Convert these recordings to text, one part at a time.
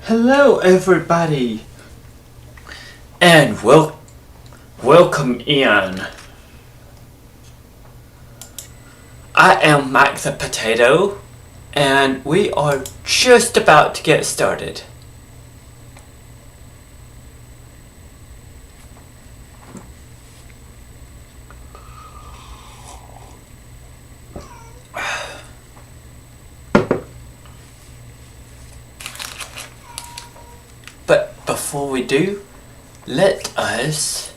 Hello everybody and welcome in. I am Max the Potato and we are just about to get started. But before we do, let us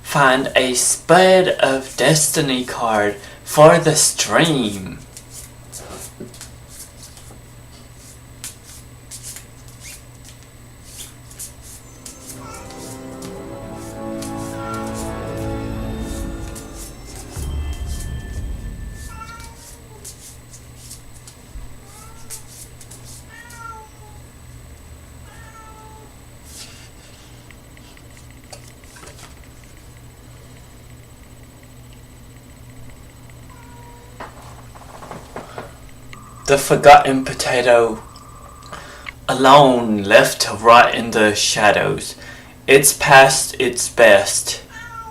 find a Spade of Destiny card for the stream. The Forgotten Potato, alone, left to rot in the shadows. It's past its best.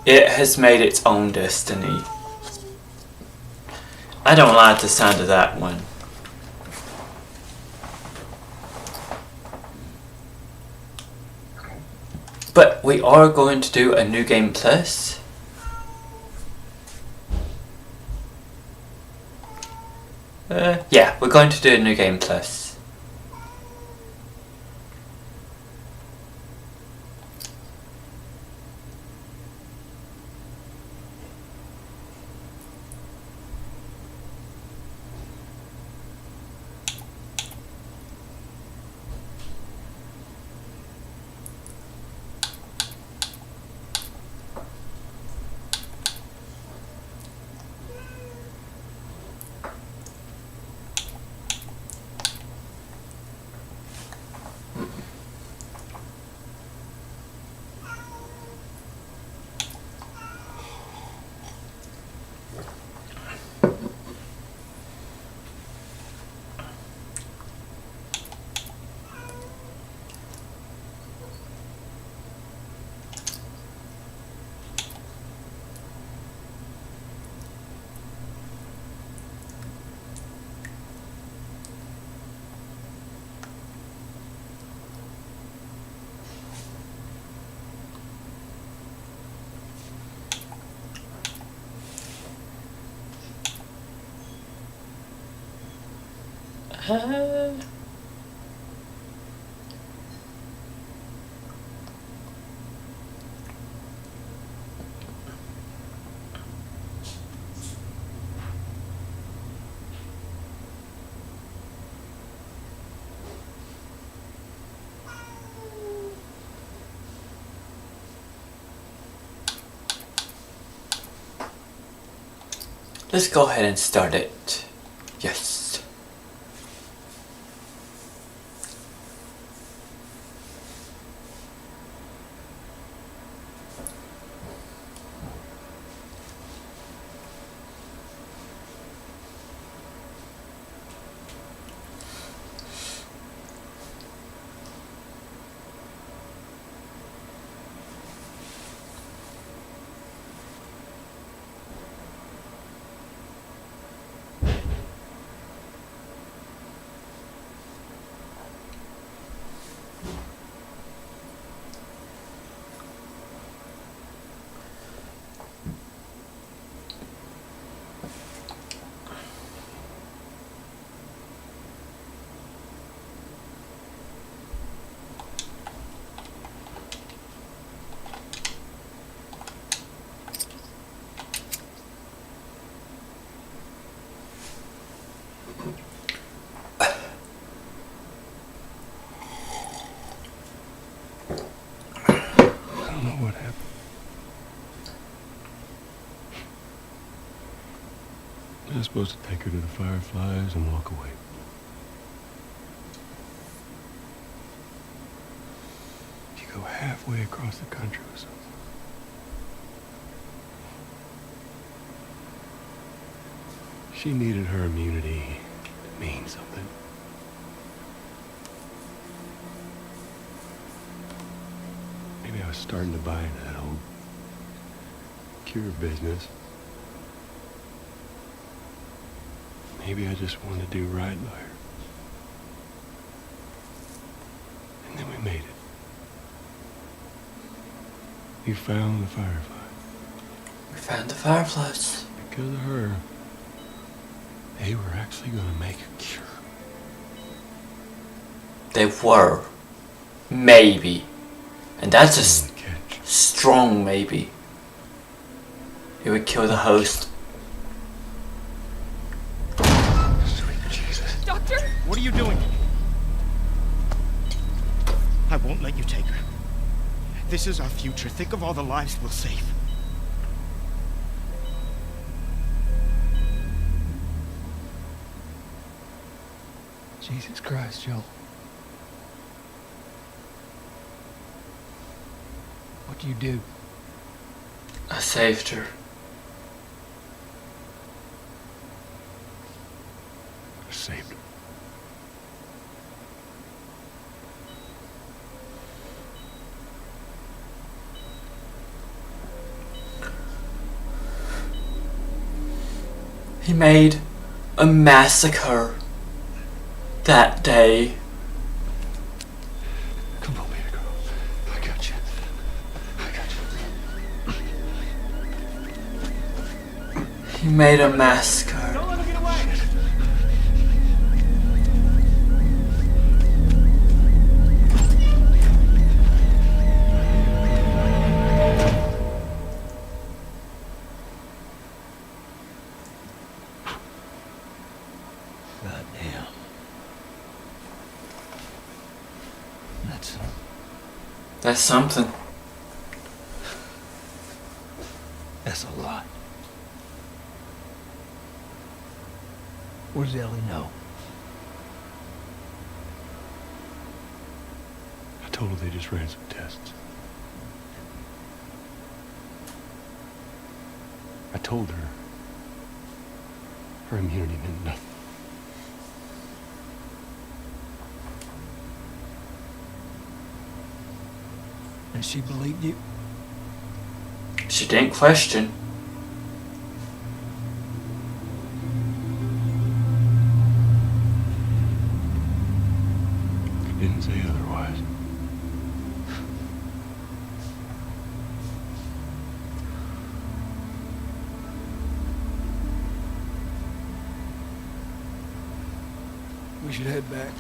It has made its own destiny. I don't like the sound of that one. But we are going to do a New Game Plus. Yeah, we're going to do a New Game Plus. Let's go ahead and start it. Yes. What happened? I was supposed to take her to the Fireflies and walk away. You go halfway across the country or something. She needed her immunity to mean something. Maybe I was starting to buy into that whole cure business. Maybe I just wanted to do right by her. And then we made it. We found the firefly. We found the fireflies. Because of her, they were actually going to make a cure. They were. Maybe. And that's a Catch. strong maybe. It would kill the host. Sweet Jesus. Doctor? What are you doing? I won't let you take her. This is our future. Think of all the lives we'll save. Jesus Christ, Joe. What do you do? I saved her. I saved her. He made a massacre that day. Come on, baby girl. I got you. I got you. He made a massacre. Don't let her get away! God damn. That's something. That's a lot. What does Ellie know? I told her they just ran some tests. I told her her immunity meant nothing. And she believed you? She didn't question. Didn't say otherwise. We should head back.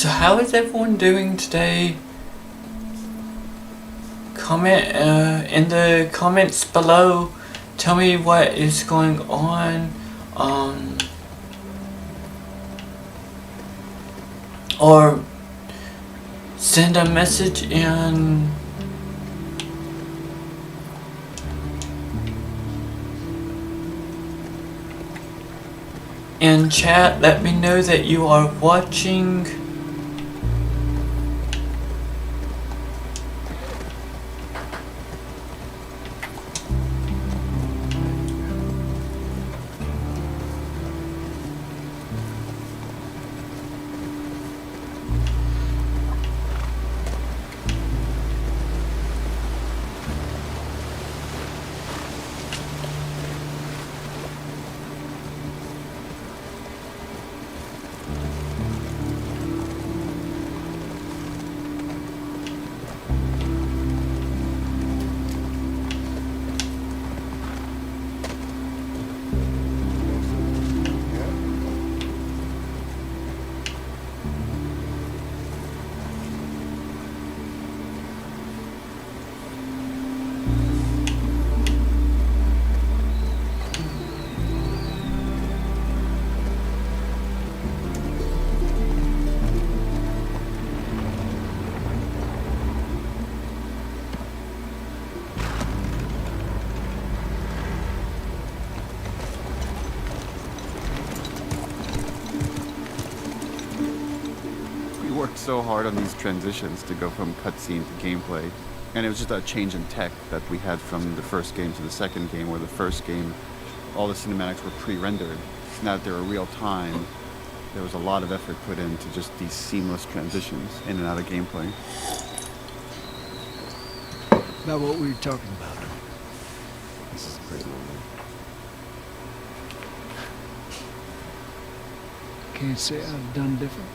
So how is everyone doing today? Comment in the comments below. Tell me what is going on. Or send a message in chat. Let me know that you are watching. We worked so hard on these transitions to go from cutscene to gameplay, and it was just a change in tech that we had from the first game to the second game, where the first game, all the cinematics were pre-rendered. Now that they were real time, there was a lot of effort put into just these seamless transitions in and out of gameplay. About what we were talking about. This is a great moment. Can't say I'd have done different.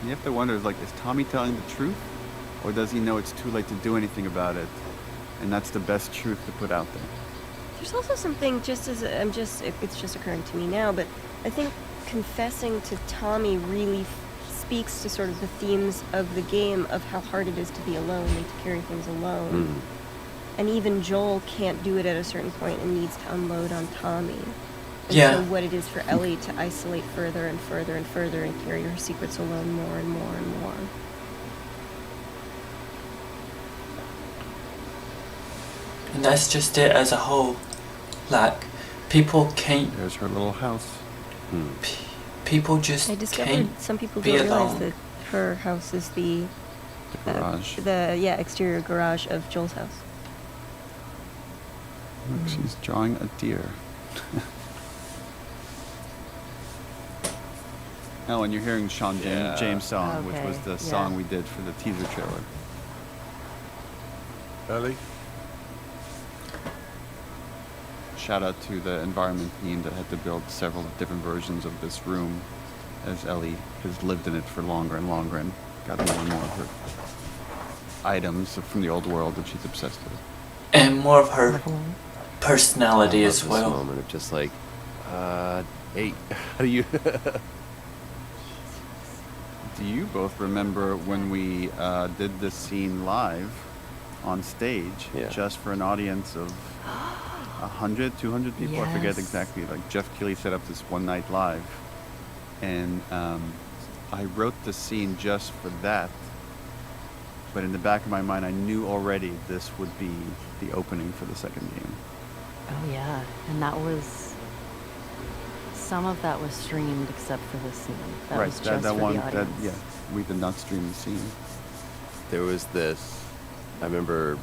And you have to wonder, is Tommy telling the truth? Or does he know it's too late to do anything about it? And that's the best truth to put out there. There's also something, it's just occurring to me now, but I think confessing to Tommy really speaks to sort of the themes of the game, of how hard it is to be alone and to carry things alone. And even Joel can't do it at a certain point and needs to unload on Tommy. And Yeah. so what it is for Ellie to isolate further and further and further and carry her secrets alone more and more and more. And that's just it as a whole. Like, people can't. There's her little house. People just I discovered can't some people be don't realize alone. that her house is the The garage. exterior garage of Joel's house. Look, she's drawing a deer. Oh, and you're hearing Sean James' song, which was Okay, the song we did for the teaser trailer. Ellie? Shout out to the environment team that had to build several different versions of this room, as Ellie has lived in it for longer and longer and got more and more of her items from the old world that she's obsessed with. And more of her personality I love as this well. moment of just like, hey, how do you? Do you both remember when we did this scene live on stage, Yeah. just for an audience of 100, 200 people? I forget Yes. exactly. Like Jeff Keighley set up this one night live, and I wrote the scene just for that. But in the back of my mind, I knew already this would be the opening for the second game. Oh yeah, and that was some of that was streamed except for the scene. That was just that for one. the audience. We did not stream the scene. There was this. I remember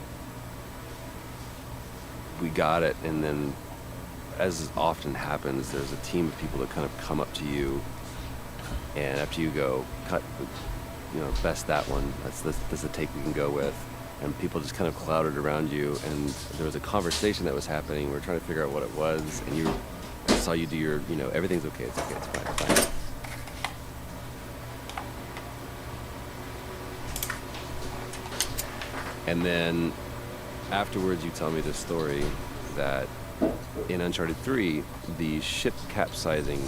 we got it, and then, as often happens, there's a team of people that kind of come up to you, and after you go, cut, best that one. That's the take we can go with. And people just kind of clouded around you, and there was a conversation that was happening. We were trying to figure out what it was, and I saw you do your, everything's okay, it's okay, it's fine, it's fine. And then afterwards, you tell me this story that in Uncharted 3, the ship capsizing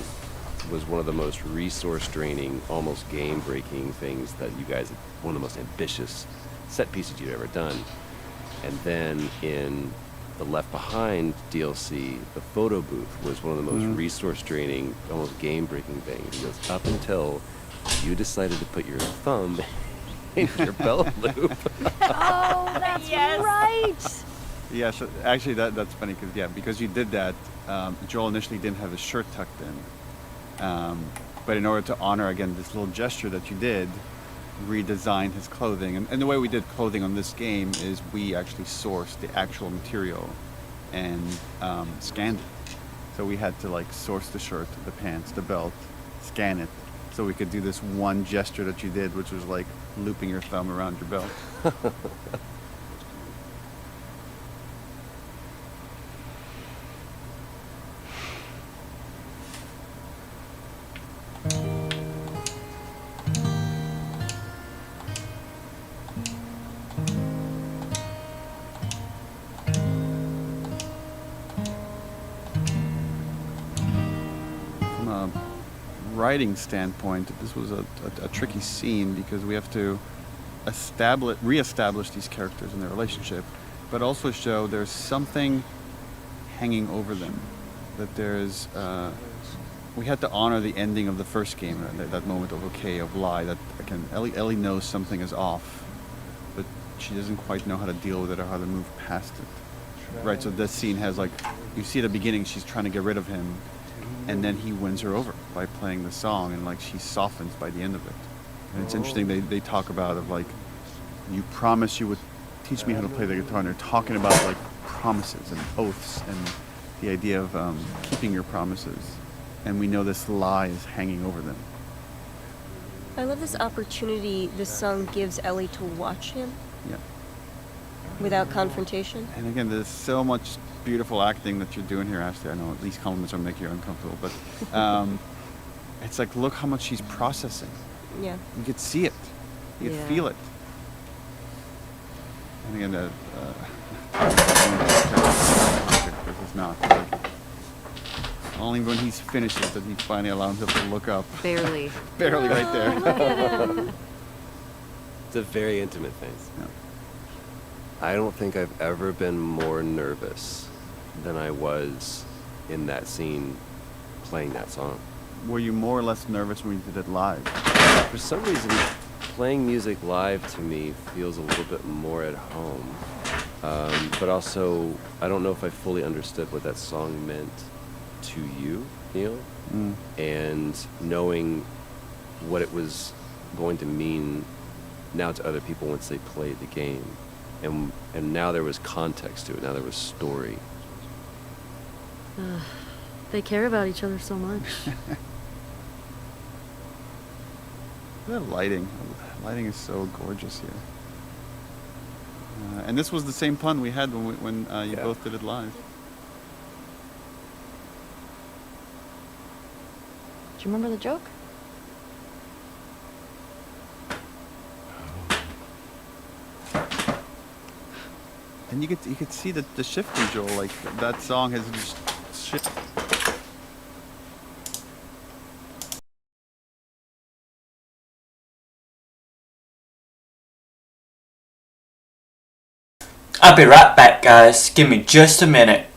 was one of the most resource draining, almost game breaking things that you guys, one of the most ambitious set pieces you'd ever done. And then in the Left Behind DLC, the photo booth was one of the most resource draining, almost game breaking things. He goes, up until you decided to put your thumb in your belt loop. Oh, that's right. Yeah, so actually that's funny because you did that, Joel initially didn't have his shirt tucked in. But in order to honor, again, this little gesture that you did, redesigned his clothing. And the way we did clothing on this game is we actually sourced the actual material and scanned it. So we had to like source the shirt, the pants, the belt, scan it, so we could do this one gesture that you did, which was like looping your thumb around your belt. Writing standpoint, this was a tricky scene because we have to reestablish these characters and their relationship, but also show there's something hanging over them. That there's, we had to honor the ending of the first game, that moment of okay, of lie. That again, Ellie knows something is off, but she doesn't quite know how to deal with it or how to move past it. Right. So this scene has like, you see at the beginning, she's trying to get rid of him. And then he wins her over by playing the song, and like she softens by the end of it. And it's interesting, they talk about of like, you promised you would teach me how to play the guitar, and they're talking about like promises and oaths and the idea of keeping your promises. And we know this lie is hanging over them. I love this opportunity this song gives Ellie to watch him. Yeah. Without confrontation. And again, there's so much beautiful acting that you're doing here, Ashley. I know these compliments are making you uncomfortable, but it's like, look how much she's processing. Yeah. You could see it. You could feel it. And again, this is not. Like, only when he's finished it that he finally allows himself to look up. Barely. Barely right there. It's a very intimate thing. Yeah. I don't think I've ever been more nervous than I was in that scene playing that song. Were you more or less nervous when you did it live? For some reason, playing music live to me feels a little bit more at home. But also, I don't know if I fully understood what that song meant to you, Neil. And knowing what it was going to mean now to other people once they played the game. And now there was context to it. Now there was story. They care about each other so much. The lighting. Lighting is so gorgeous here. And this was the same pun we had when you both did it live. Do you remember the joke? And you could see the shift in Joel, like that song has just shifted. I'll be right back, guys. Give me just a minute.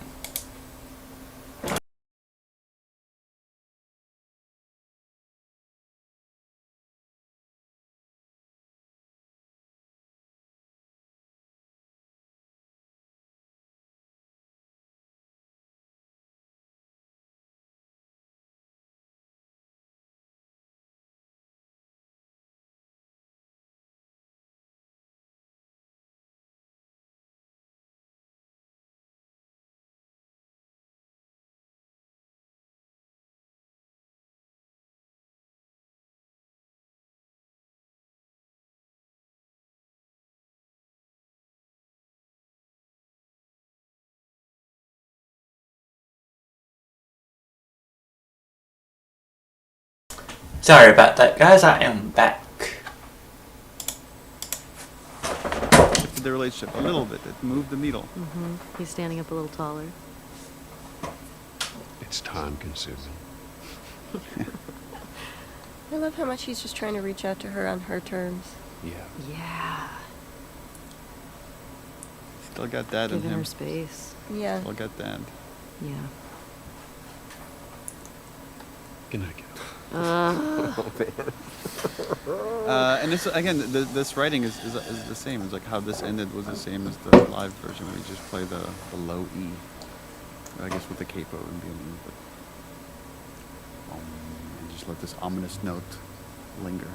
Sorry about that, guys. I am back. Shifted the relationship a little bit. It moved the needle. He's standing up a little taller. It's time consuming. I love how much he's just trying to reach out to her on her terms. Yeah. Yeah. Still got that in Giving him. her space. Yeah. Still got that. Yeah. Good night, kiddo. And this again, this writing is the same. It's like how this ended was the same as the live version. We just play the low E, I guess with the capo and being, but and just let this ominous note linger.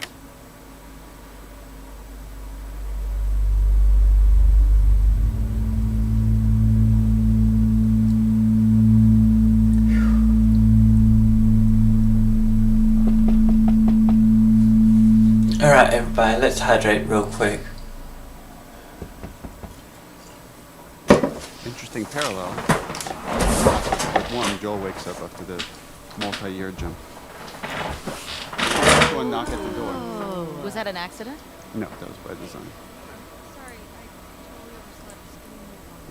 Alright, everybody, let's hydrate real quick. Interesting parallel. Like one, Joel wakes up after the multi-year jump. One knock at the door. Was that an accident? No, that was by design.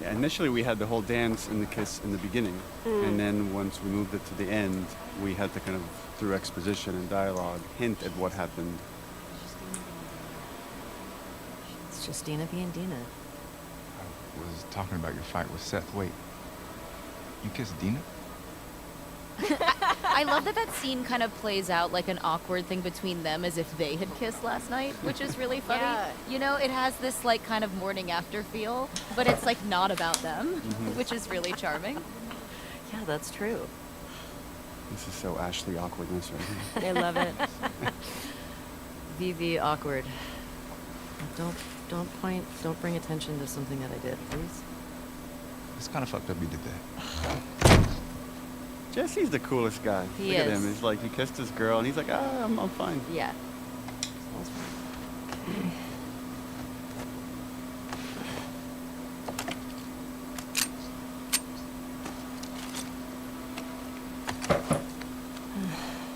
Yeah, initially we had the whole dance and the kiss in the beginning, and then once we moved it to the end, we had to kind of, through exposition and dialogue, hint at what happened. It's just Dina being Dina. I was talking about your fight with Seth. Wait, you kissed Dina? I love that that scene kind of plays out like an awkward thing between them as if they had kissed last night, which is really funny. Yeah. You know, it has this like kind of morning after feel, but it's like not about them, which is really charming. Yeah, that's true. This is so Ashley awkwardness right here. I love it. VV awkward. Don't bring attention to something that I did, please. It's kind of fucked up you did that. Jesse's the coolest guy. He Look at is. him. He's like, he kissed his girl, and he's like, I'm fine. Yeah. All's fine. Okay.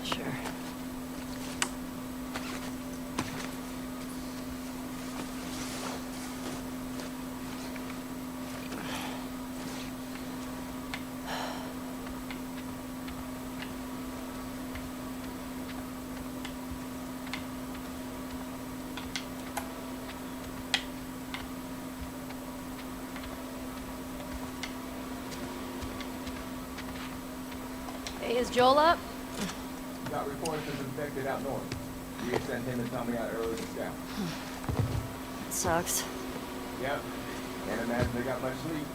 Sure. Hey, is Joel up? Got reports of infected out north. We had sent him and Tommy out early to scout. It sucks. Yep. Can't imagine they got much sleep.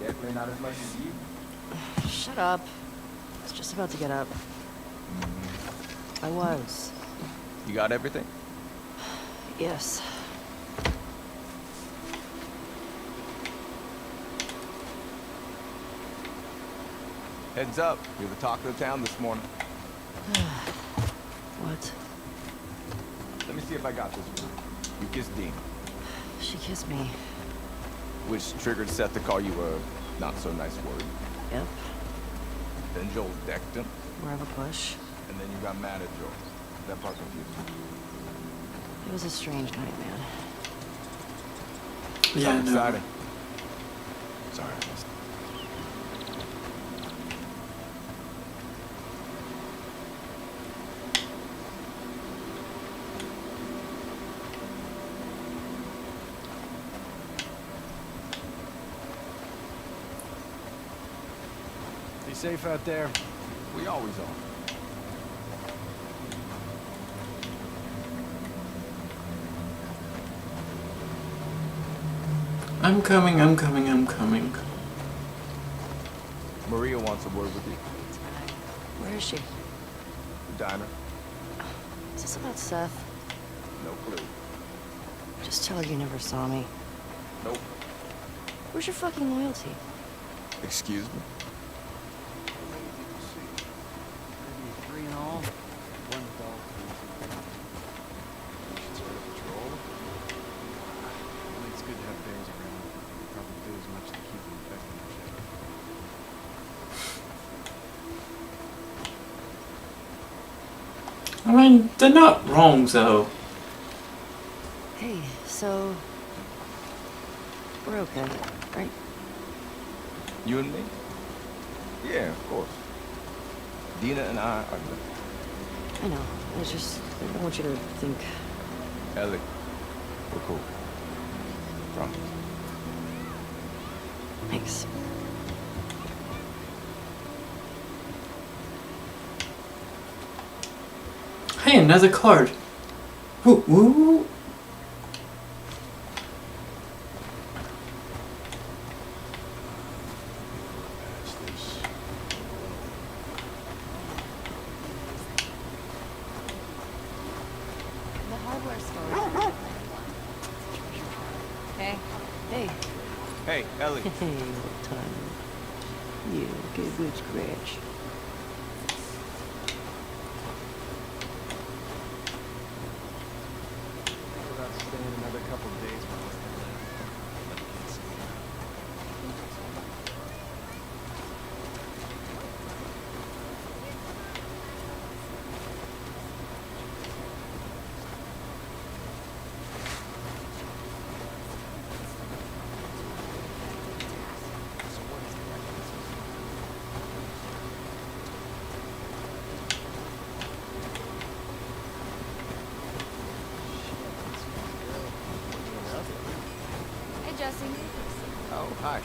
Definitely not as much as you. Shut up. I was just about to get up. I was. You got everything? Yes. Heads up, you're the talk of the town this morning. What? Let me see if I got this right. You kissed Dean, She kissed me. which triggered Seth to call you a not-so-nice word. Yep. Then Joel decked him, More of a push. and then you got mad at Joel. That part confused me. It was a strange night, man. Yeah, Sounds no. exciting. Sorry, I missed it. Be safe out there. We always are. I'm coming, I'm coming, I'm coming. Maria wants a word with you. Where is she? The diner? Is this about Seth? No clue. Just tell her you never saw me. Nope. Where's your fucking loyalty? Excuse me? Maybe 3 in all. 1 dog. Patrol. I think it's good to have bears around. You probably do as much to keep them infected and shit. I mean, they're not wrong though. Hey, so... We're okay, right? You and me? Yeah, of course. Dina and I are... I know. I want you to think. Ellie, we're cool. Promise. Thanks. Hey, another card. Woo woo. The hardware store. Hey. Hey. Hey, Ellie. Hey, old timer. Yeah, get a good scratch. About staying another couple days while we're Hey, Jesse. Oh, hi.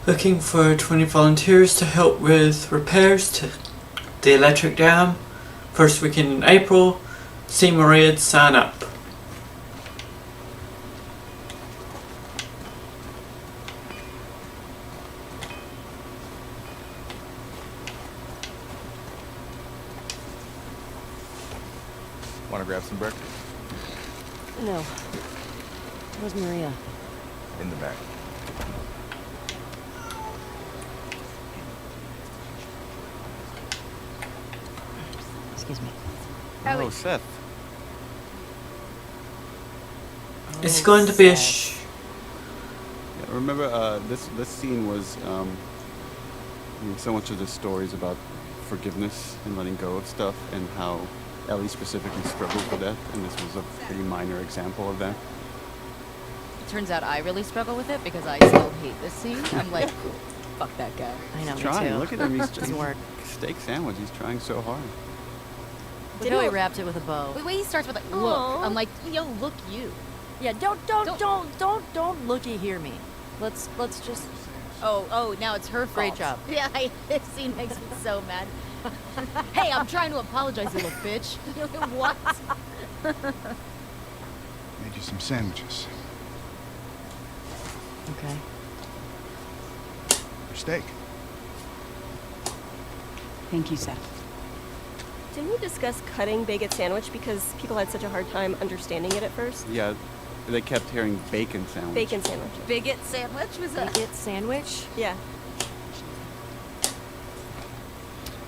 Looking for 20 volunteers to help with repairs to the electric dam. First weekend in April. See Maria to sign up. Want to grab some breakfast? No. Where's Maria? In the back. Excuse me. Oh, Seth. It's going to be a Yeah, remember, this scene was, I mean, so much of the stories about forgiveness and letting go of stuff, and how Ellie specifically struggled with that, and this was a pretty minor example of that. It turns out I really struggle with it because I still hate this scene. I'm like, fuck that guy. I know, He's me trying. too. Look at him. He's Doesn't work. Steak sandwich. He's trying so hard. Look how he wrapped it with a bow. Wait, he starts with like, look. Aw. I'm like, yo, look you. Yeah, don't looky hear me. Let's just. Oh, now it's her fault. Great job. Yeah, this scene makes me so mad. Hey, I'm trying to apologize, you little bitch. What? Made you some sandwiches. Okay. For steak. Thank you, Seth. Didn't we discuss cutting Baguette sandwich because people had such a hard time understanding it at first? Yeah, they kept hearing bacon sandwich. Bacon sandwich. Bigot sandwich was a Baguette sandwich? Yeah.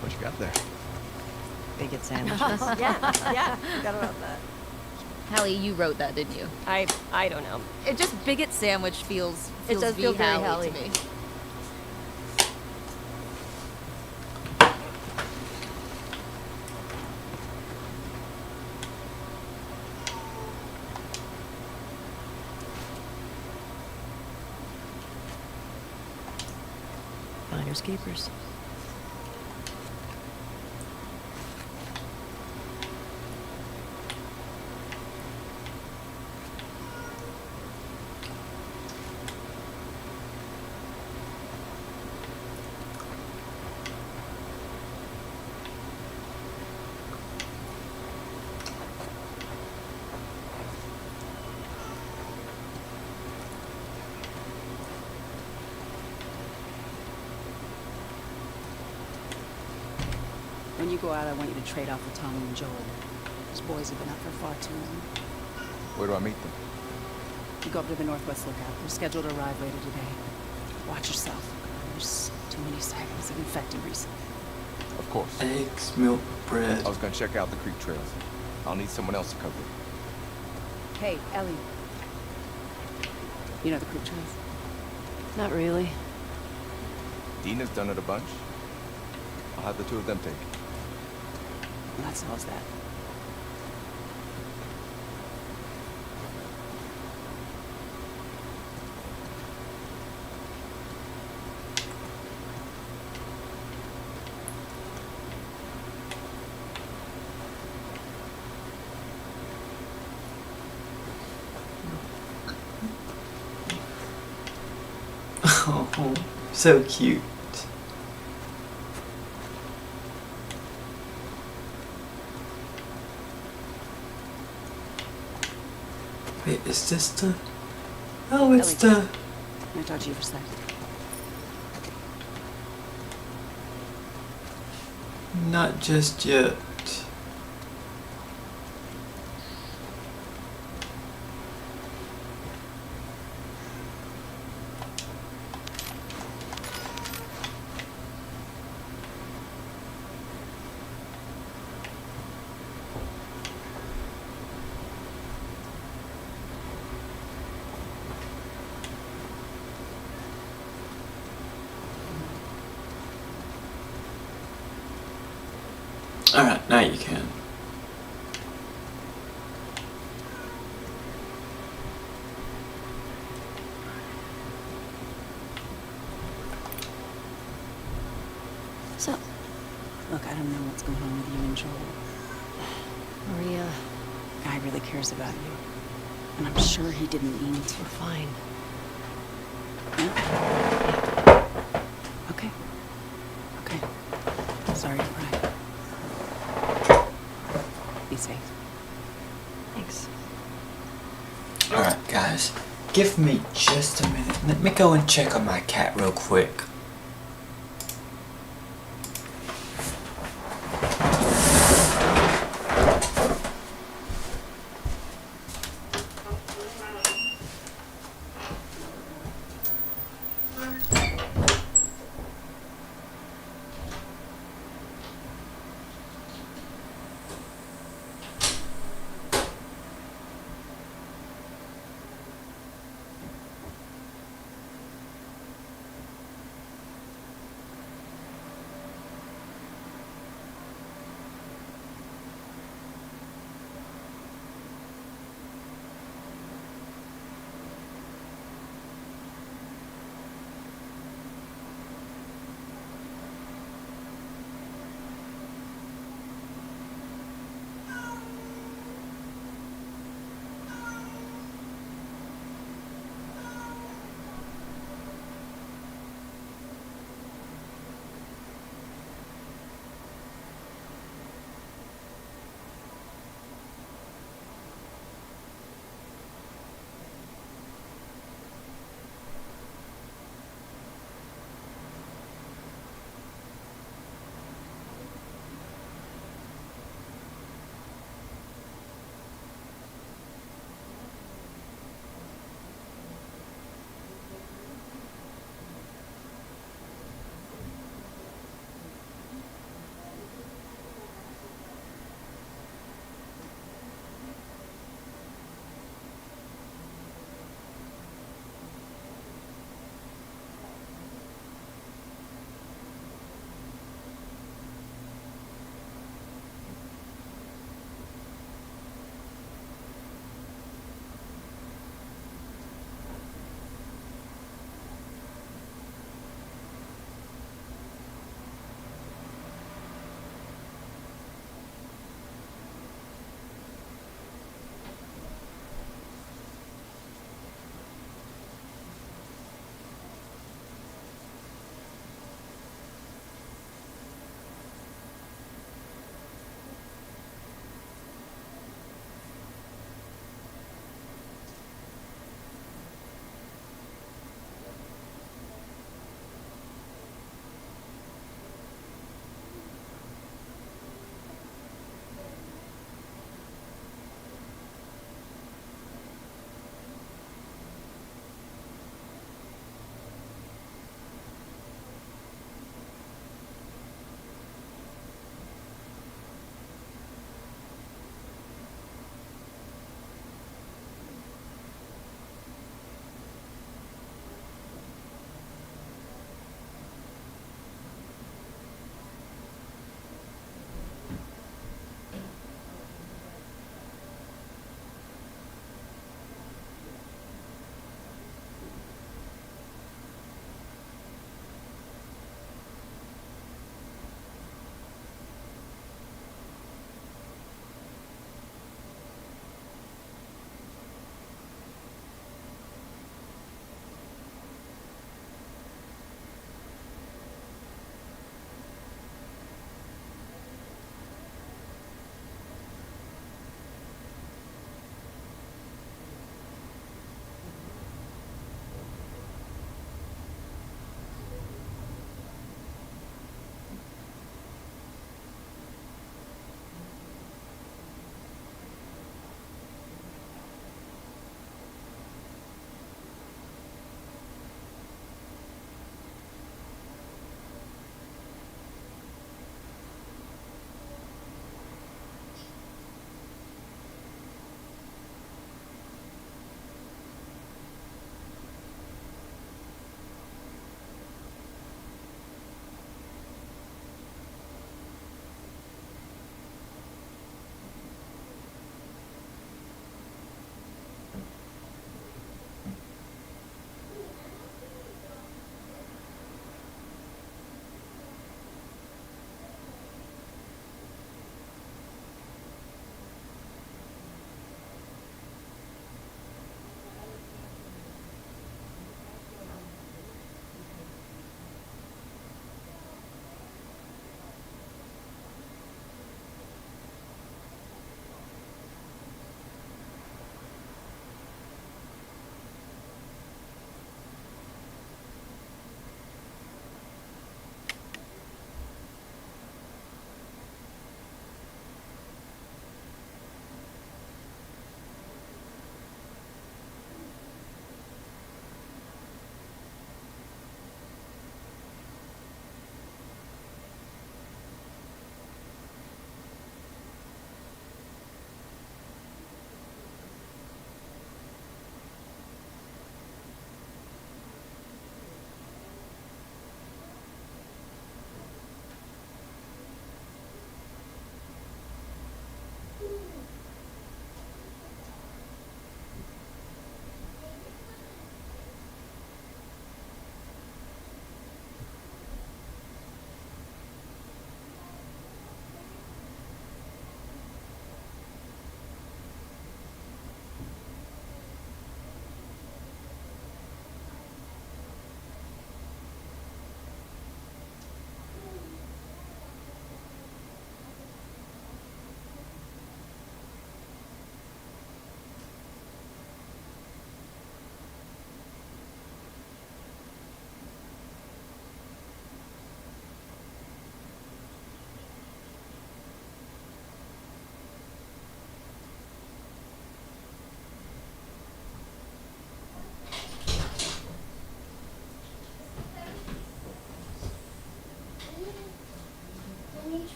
What you got there? Baguette sandwiches. Yeah. Forgot about that. Hallie, you wrote that, didn't you? I don't know. It just bigot sandwich feels It does feel very Hallie Hallie. to me. Finders keepers. When you go out, I want you to trade off with Tommy and Joel. Those boys have been up for far too long. Where do I meet them? You go up to the Northwest Lookout. They're scheduled to arrive later today. Watch yourself. There's too many sightings of infected recently. Of course. Eggs, milk, bread. I was gonna check out the creek trails. I'll need someone else to cover it. Hey, Ellie. You know the creek trails? Not really. Dina's done it a bunch. I'll have the two of them take it. Well, that solves that. Oh, so cute. Wait, is this the... Oh, it's Ellie. the... I'm gonna talk to you for a sec. Not just yet. Alright, now you can. So, look, I don't know what's going on with you and Joel. Maria, Guy really cares about you. And I'm sure he didn't mean to. we're fine. Yeah? Okay. Okay. Sorry to cry. Be safe. Thanks. Alright, guys. Give me just a minute. Let me go and check on my cat real quick.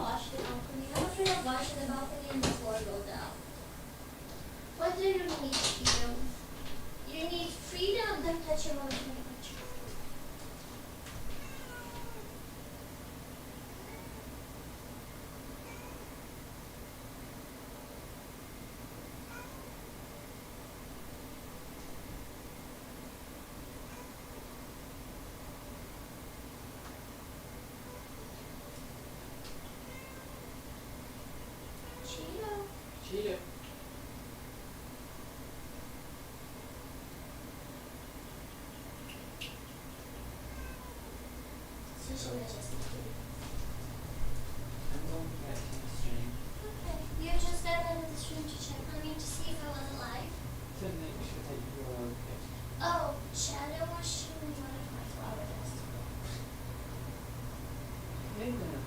watch the balcony. I want you to watch the balcony and the floor go down. What do you need, freedom? You need freedom. Don't touch your mother's picture. Cheetah. Okay. You just downloaded the stream to check on me to see if I was alive. Oh, Shadow was shooting one of my flowers. Hey now.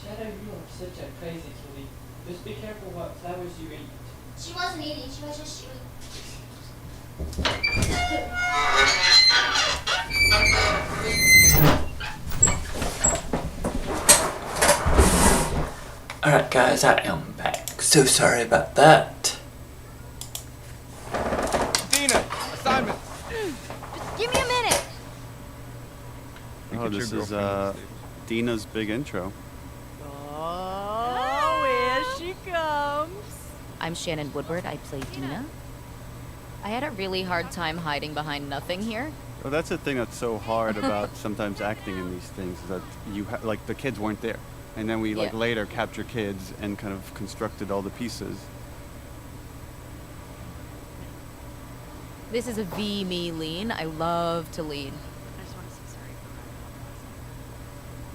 Shadow, you are such a crazy kitty. Just be careful what flowers you eat. She wasn't eating, she was just shooting. Alright guys, I am back. So sorry about that. Dina, assignment. Just give me a minute. Oh, this is Dina's big intro. Oh, here she comes. I'm Shannon Woodward. I play Dina. I had a really hard time hiding behind nothing here. Well, that's the thing that's so hard about sometimes acting in these things is that like the kids weren't there, and then we like Yeah. later capture kids and kind of constructed all the pieces. This is a V me lean. I love to lead. I just want to say sorry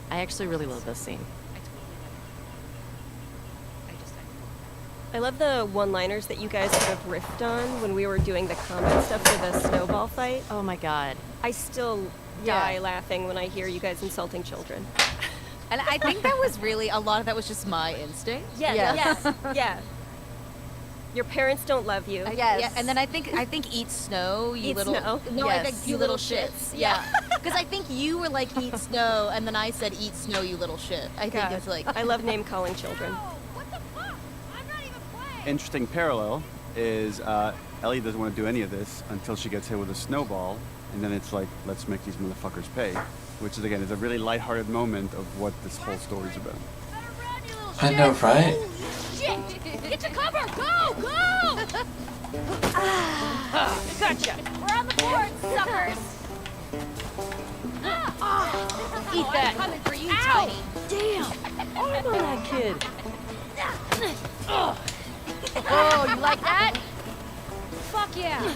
for I actually really love this scene. I love the one-liners that you guys sort of riffed on when we were doing the combat stuff for the snowball fight. Oh my god. I still die laughing when I hear you guys insulting children. And I think that was really, a lot of that was just my instinct. Yeah. Your parents don't love you. Yeah, and then I think eat snow, you Eat little. snow. No, I Yes. think you little shits. Yeah. Because I think you were like eat snow, and then I said eat snow, you little shit. I think God, it's like. I love name-calling children. Interesting parallel is Ellie doesn't want to do any of this until she gets hit with a snowball, and then it's like, let's make these motherfuckers pay, which is again is a really lighthearted moment of what this whole story's about. I know, right? Shit! Get to cover! Go! Go! Gotcha. We're on the board, suckers! Eat that. Coming for you, Ow! Tiny. Damn. I know that kid. Oh, you like that? Fuck yeah!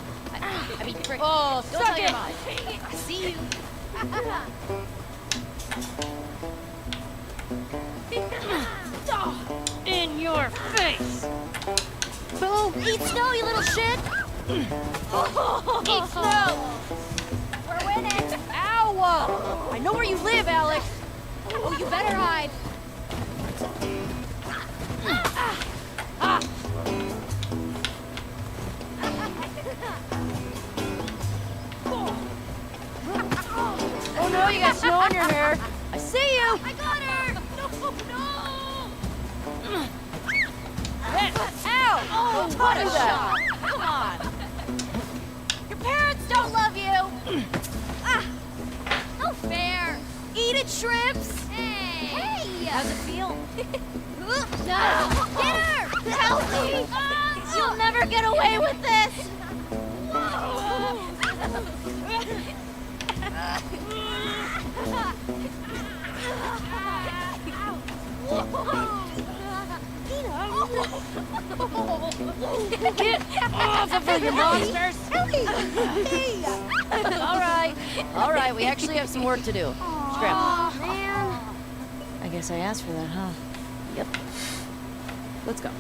I mean, oh, don't tell your mom. I see you. In your face. Boom! Eat snow, you little shit! Eat snow! We're winning! Ow! I know where you live, Alex! Oh, you better hide! Oh no, you got snow in your hair. I see you! I got her! No! No! Ow! Oh, what a shot! Come on! Your parents don't love you! No fair! Eat it, shrimps! Hey! How's it feel? No! Get her! Help me! You'll never get away with this! Get off of her, you monsters! All right, we actually have some work to do. Scrap. Man. I guess I asked for that, huh? Yep. Let's go.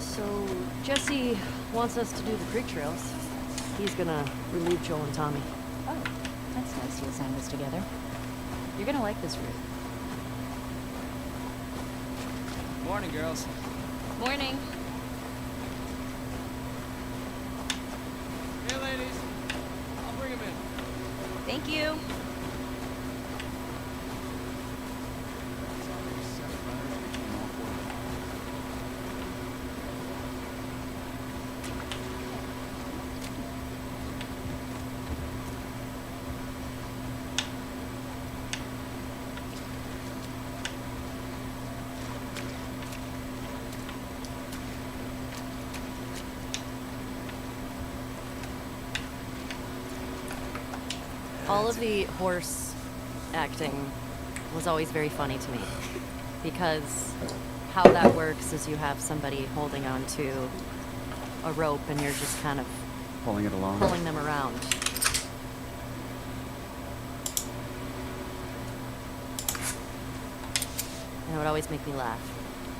So, Jesse wants us to do the creek trails. He's gonna relieve Joel and Tommy. Oh, that's nice you assigned us together. You're gonna like this route. Morning, girls. Morning. Hey, ladies. I'll bring them in. Thank you. All of the horse acting was always very funny to me because how that works is you have somebody holding on to a rope and you're just kind of Pulling it along. pulling them around. And it would always make me laugh.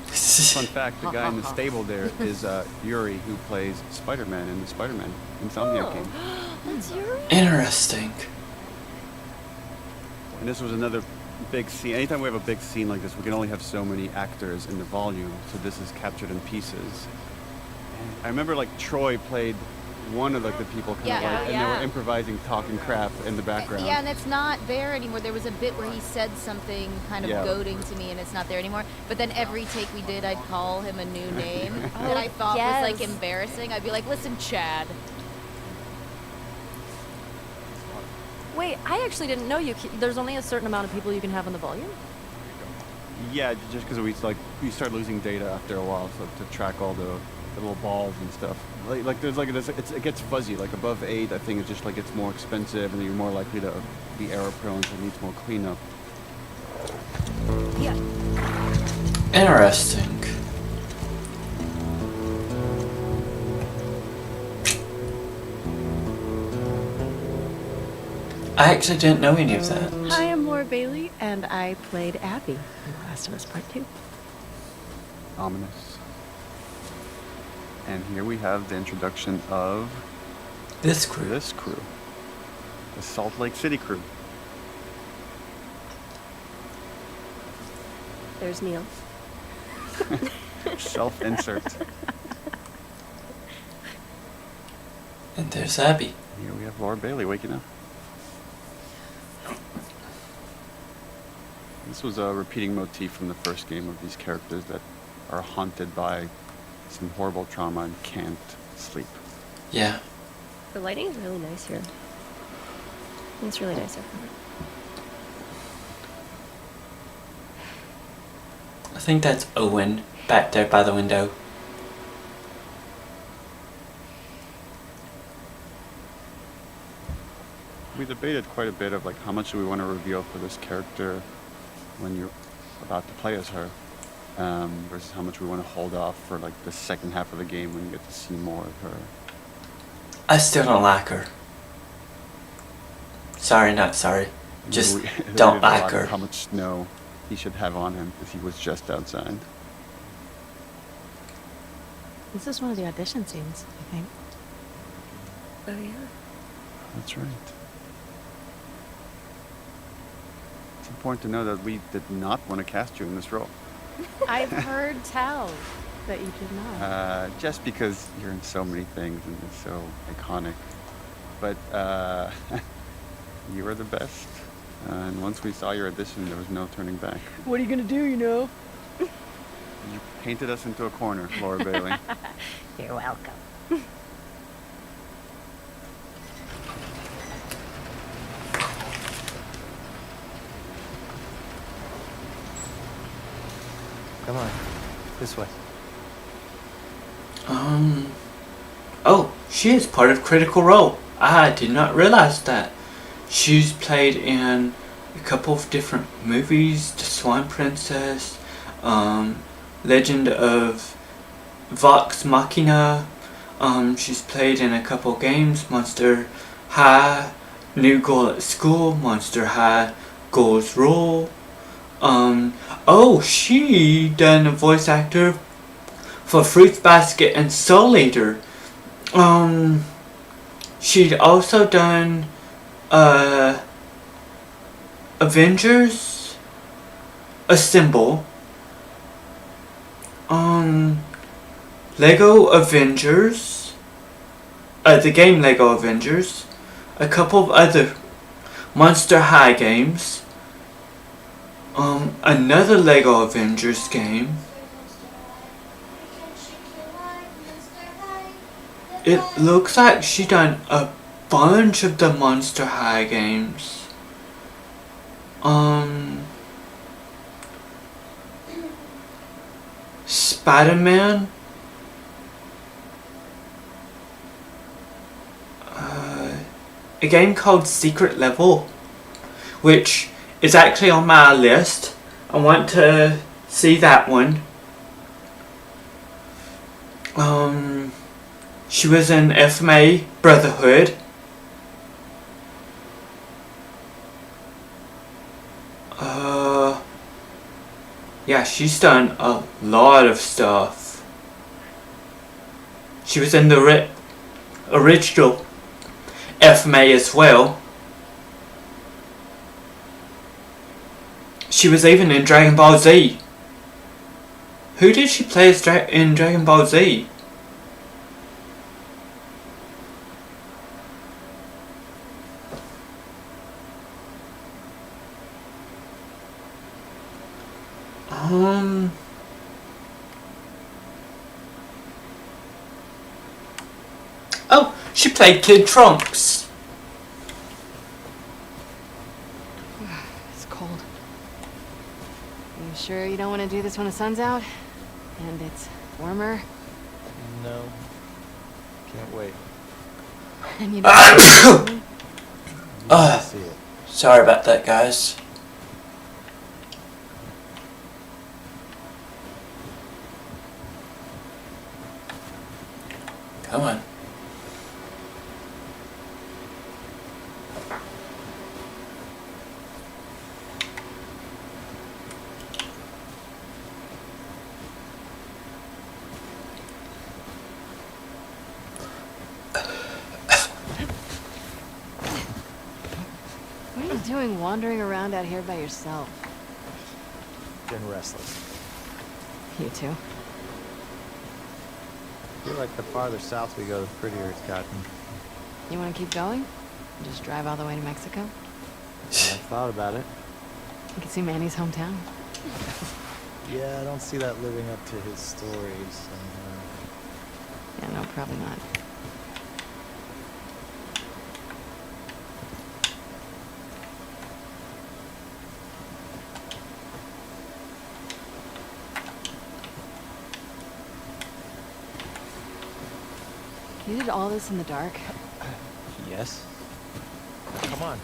Fun fact, the guy in the stable there is Yuri, who plays Spider-Man in the Spider-Man Insomniac game. That's Yuri? Interesting. And this was another big scene. Anytime we have a big scene like this, we can only have so many actors in the volume, so this is captured in pieces. I remember like Troy played one of like the people kind of like, and they were improvising, talking crap in the background. Yeah, and it's not there anymore. There was a bit where he said something kind of goading to me, and it's not there anymore. But then every take we did, I'd call him a new name that I thought was like embarrassing. I'd be like, "Listen, Chad." Wait, I actually didn't know there's only a certain amount of people you can have in the volume? Yeah, just because we start losing data after a while, so to track all the little balls and stuff. Like there's like it gets fuzzy. Like above 8, I think it's just like it's more expensive, and you're more likely to be error prone, so it needs more cleanup. Yeah. Interesting. I actually didn't know any of that. Hi, I'm Laura Bailey, and I played Abby in The Last of Us Part 2. Ominous. And here we have the introduction of this crew. The Salt Lake City crew. There's Neil. Self-insert. And there's Abby. Here we have Laura Bailey waking up. This was a repeating motif from the first game of these characters that are haunted by some horrible trauma and can't sleep. Yeah. The lighting is really nice here. It's really nice here. I think that's Owen back there by the window. We debated quite a bit of like how much do we want to reveal for this character when you're about to play as her, versus how much we want to hold off for like the second half of the game when you get to see more of her. I still don't like her. Sorry, not sorry. Just don't like her. How much snow he should have on him because he was just outside. This is one of the audition scenes, I think. Oh, yeah. That's right. It's important to know that we did not want to cast you in this role. I've heard tell that you did not. Just because you're in so many things and you're so iconic. But you were the best. And once we saw your audition, there was no turning back. What are you gonna do, you know? You painted us into a corner, Laura Bailey. You're welcome. Come on, this way. Oh, she is part of Critical Role. I did not realize that. She's played in a couple of different movies, The Swan Princess, Legend of Vox Machina. She's played in a couple games, Monster High, New Girl at School, Monster High, Girls Rule. Oh, she done a voice actor for Fruits Basket and Soul Eater. She'd also done Avengers Assemble. Lego Avengers, the game Lego Avengers, a couple of other Monster High games, another Lego Avengers game. It looks like she done a bunch of the Monster High games. Spider-Man. A game called Secret Level, which is actually on my list. I want to see that one. She was in FMA Brotherhood. Yeah, she's done a lot of stuff. She was in the original FMA as well. She was even in Dragon Ball Z. Who did she play as in Dragon Ball Z? Oh, she played Kid Trunks. It's cold. You sure you don't want to do this when the sun's out? And it's warmer? No. Can't wait. And you don't See it. Sorry about that, guys. Come on. What are you doing wandering around out here by yourself? Been restless. You too? I feel like the farther south we go, the prettier it's gotten. You want to keep going? Just drive all the way to Mexico? I've thought about it. You can see Manny's hometown. Yeah, I don't see that living up to his stories. Yeah, no, probably not. You did all this in the dark? Yes. Come on.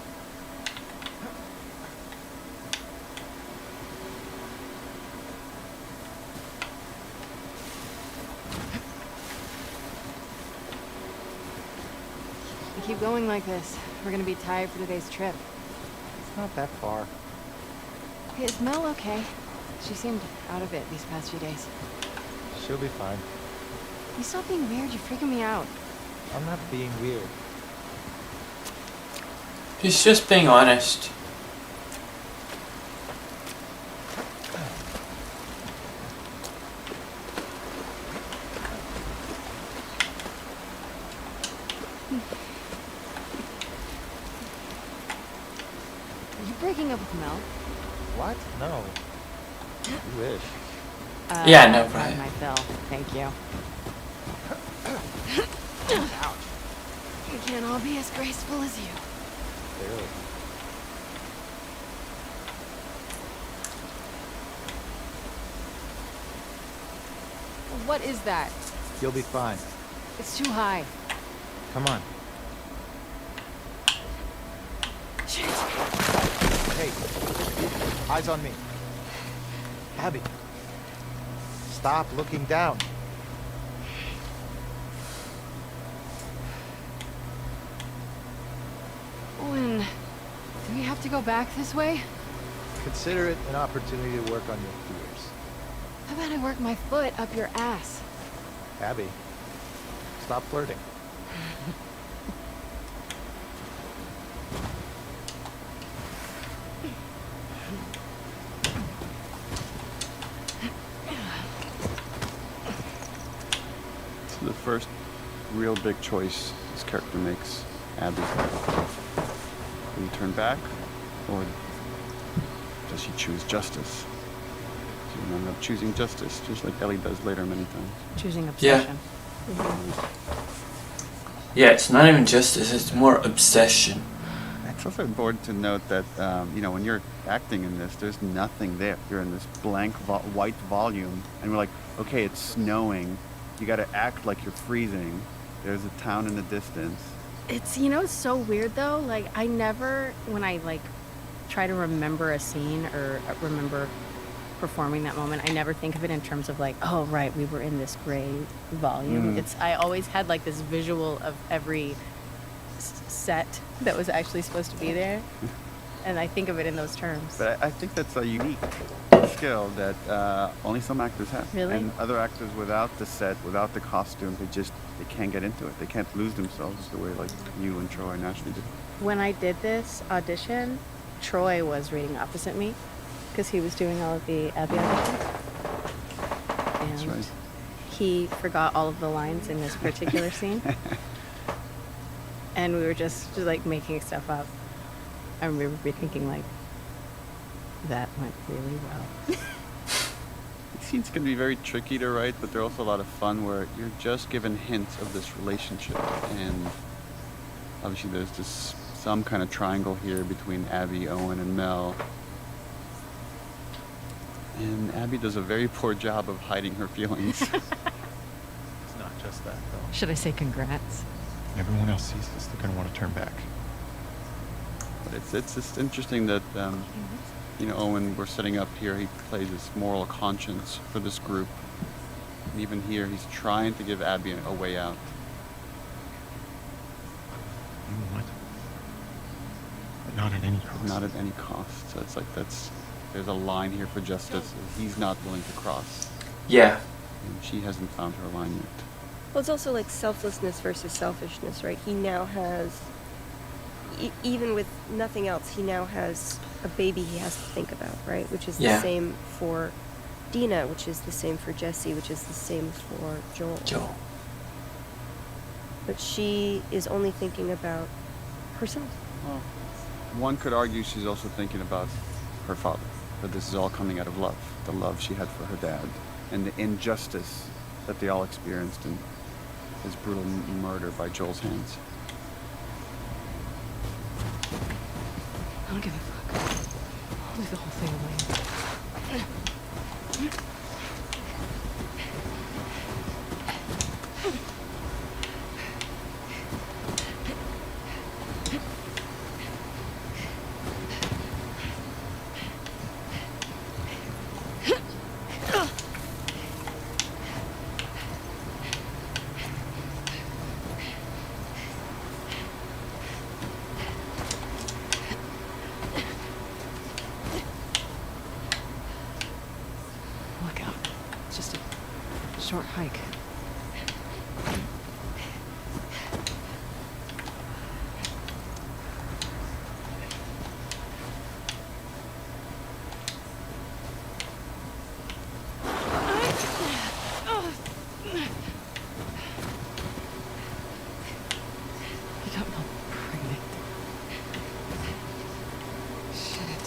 If you keep going like this, we're gonna be tired for today's trip. It's not that far. Hey, is Mel okay? She seemed out of it these past few days. She'll be fine. You stop being weird, you're freaking me out. I'm not being weird. He's just being honest. Are you breaking up with Mel? What? No. You wish. Yeah, no, right. Brian. My fill. Thank you. Ouch. We can't all be as graceful as you. Barely. What is that? You'll be fine. It's too high. Come on. Shit. Hey. Eyes on me. Abby. Stop looking down. Owen, do we have to go back this way? Consider it an opportunity to work on your fears. How about I work my foot up your ass? Abby, stop flirting. first real big choice this character makes, Abby. Will you turn back, or does she choose justice? She will end up choosing justice, just like Ellie does later many times. Choosing obsession. Yeah, it's not even justice, it's more obsession. It's also important to note that, when you're acting in this, there's nothing there. You're in this blank white volume, and we're like, okay, it's snowing. You gotta act like you're freezing. There's a town in the distance. It's, it's so weird though. Like, I never, when I try to remember a scene or remember performing that moment, I never think of it in terms of oh right, we were in this gray volume. I always had this visual of every set that was actually supposed to be there, and I think of it in those terms. But I think that's a unique skill that only some actors have. Really? And other actors without the set, without the costume, they can't get into it. They can't lose themselves the way you and Troy naturally do. When I did this audition, Troy was reading opposite me because he was doing all of the Abby auditions. And That's right. he forgot all of the lines in this particular scene. And we were just making stuff up. I remember thinking that went really well. These scenes can be very tricky to write, but they're also a lot of fun where you're just given hints of this relationship. And obviously there's some kind of triangle here between Abby, Owen, and Mel. And Abby does a very poor job of hiding her feelings. It's not just that, though. Should I say congrats? When everyone else sees this, they're going to want to turn back. But it's just interesting that, Owen, we're setting up here, he plays this moral conscience for this group. And even here, he's trying to give Abby a way out. You want, but not at any cost. Not at any cost. So it's there's a line here for justice that he's not willing to cross. Yeah. And she hasn't found her line yet. Well, it's also selflessness versus selfishness, right? He now has, even with nothing else, he now has a baby he has to think about, right? Which is the same for Dina, which is the same for Jesse, which is the same for Joel. But she is only thinking about herself. Well, one could argue she's also thinking about her father. But this is all coming out of love. The love she had for her dad. And the injustice that they all experienced in his brutal murder by Joel's hands. I don't give a fuck. Leave the whole thing away. Short hike. You don't know I'm pregnant. Shit.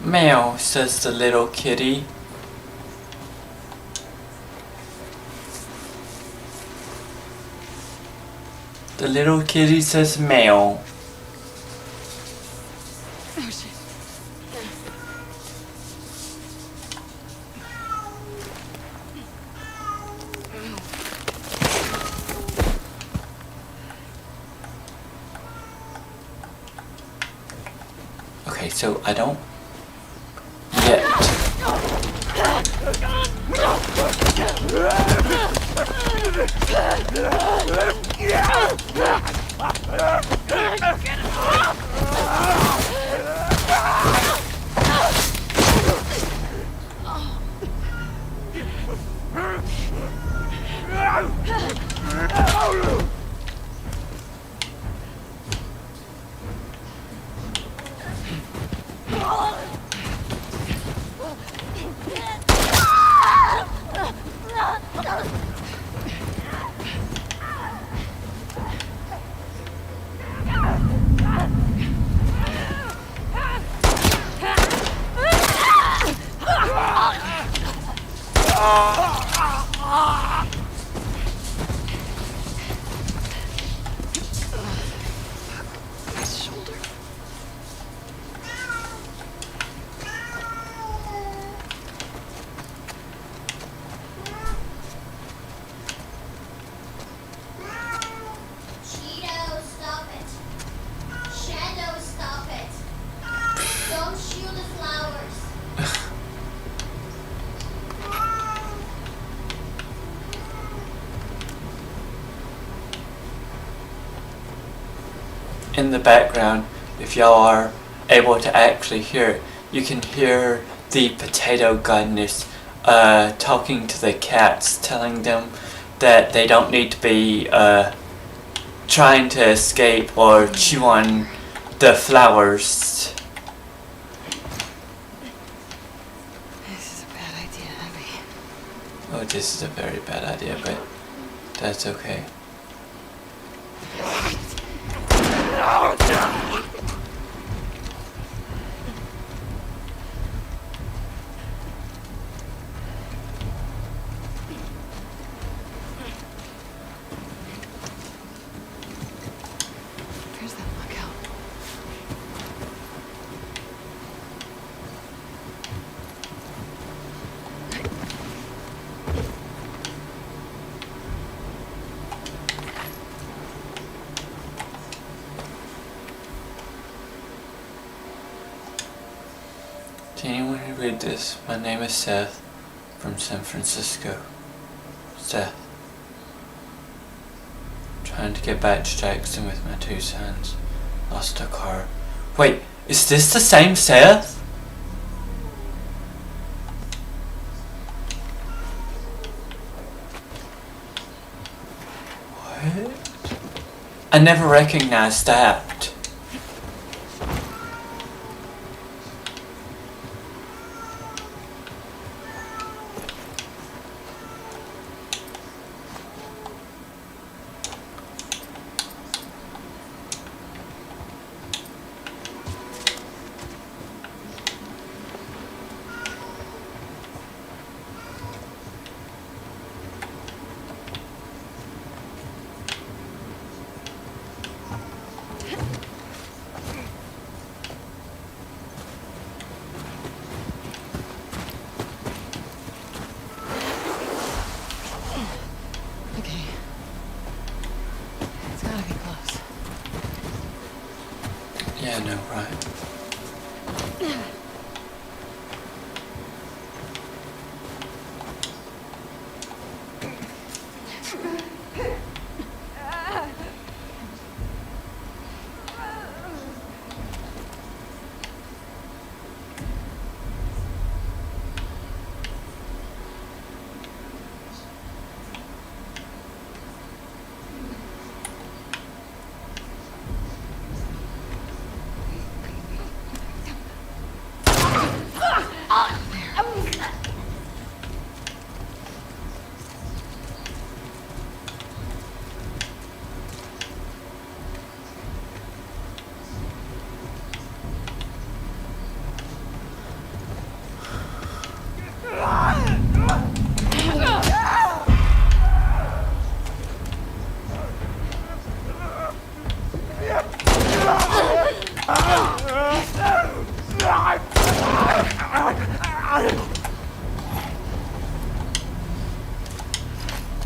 Meow, says the little kitty. The little kitty says meow. Oh shit. Okay, so I don't yet. Cheeto, stop it. Shadow, stop it. Don't shoot the flowers. In the background, if y'all are able to actually hear it, you can hear the potato goddess talking to the cats, telling them that they don't need to be trying to escape or chew on the flowers. This is a bad idea, Abby. Oh, this is a very bad idea, but that's okay. Where's that lookout? To anyone who read this, my name is Seth from San Francisco. Seth. Trying to get back to Jackson with my 2 sons. Lost a car. Wait, is this the same Seth? What? I never recognized that. Okay. It's gotta be close. Yeah, I know, right?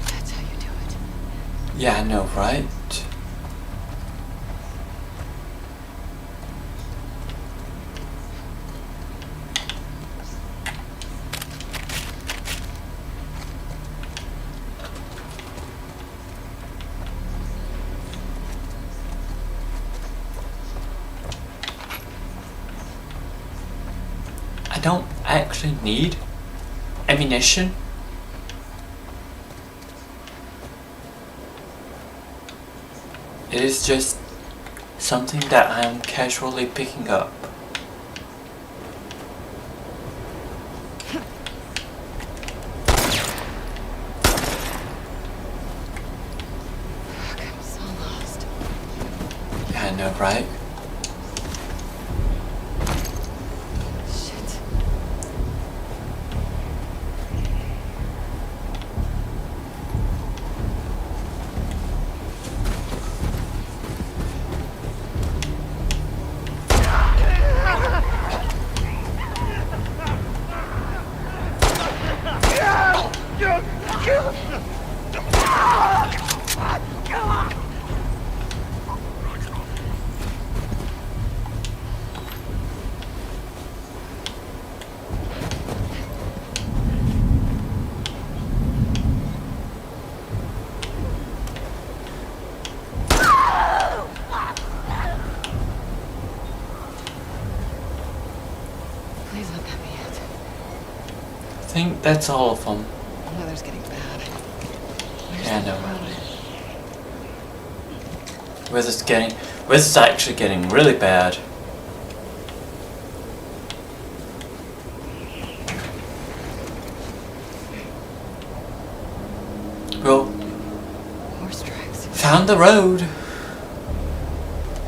That's how you do it. Yeah, I know, right? I don't actually need ammunition. It is just something that I am casually picking up. I know, right? Shit. Please let that be it. I think that's all of them. The weather's getting bad. Yeah, I know. Weather's actually getting really bad. Well, Horse tracks. found the road.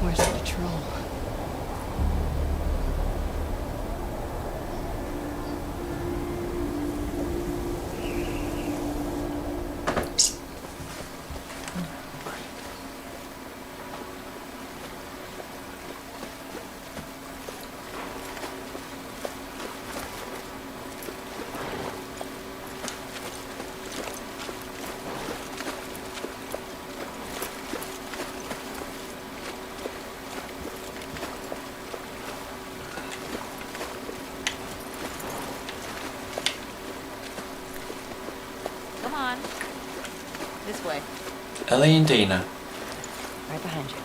Where's the patrol? Come on. This way. Ellie and Dina. Right behind you.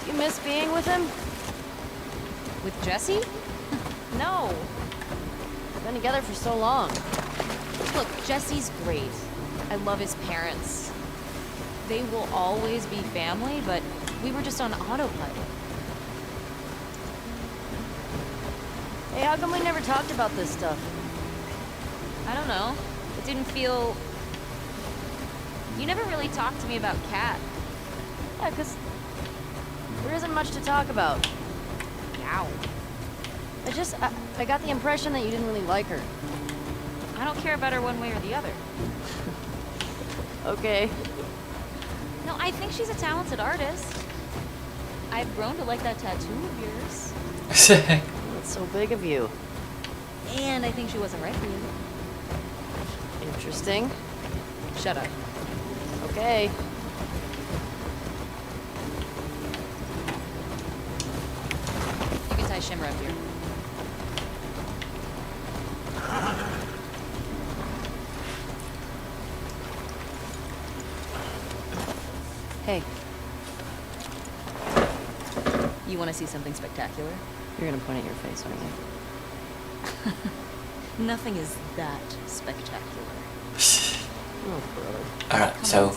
You miss being with him? With Jesse? No. We've been together for so long. Look, Jesse's great. I love his parents. They will always be family, but we were just on autopilot. Hey, how come we never talked about this stuff? I don't know. It didn't feel... You never really talked to me about Kat. Yeah, 'cause there isn't much to talk about. Ow. I got the impression that you didn't really like her. I don't care about her one way or the other. Okay. No, I think she's a talented artist. I've grown to like that tattoo of yours. That's so big of you. And I think she wasn't right for you. Interesting. Shut up. Okay. You can tie Shimmer up here. Hey, You want to see something spectacular? you're gonna point at your face, aren't you? Nothing is that spectacular. Oh, brother. Alright, so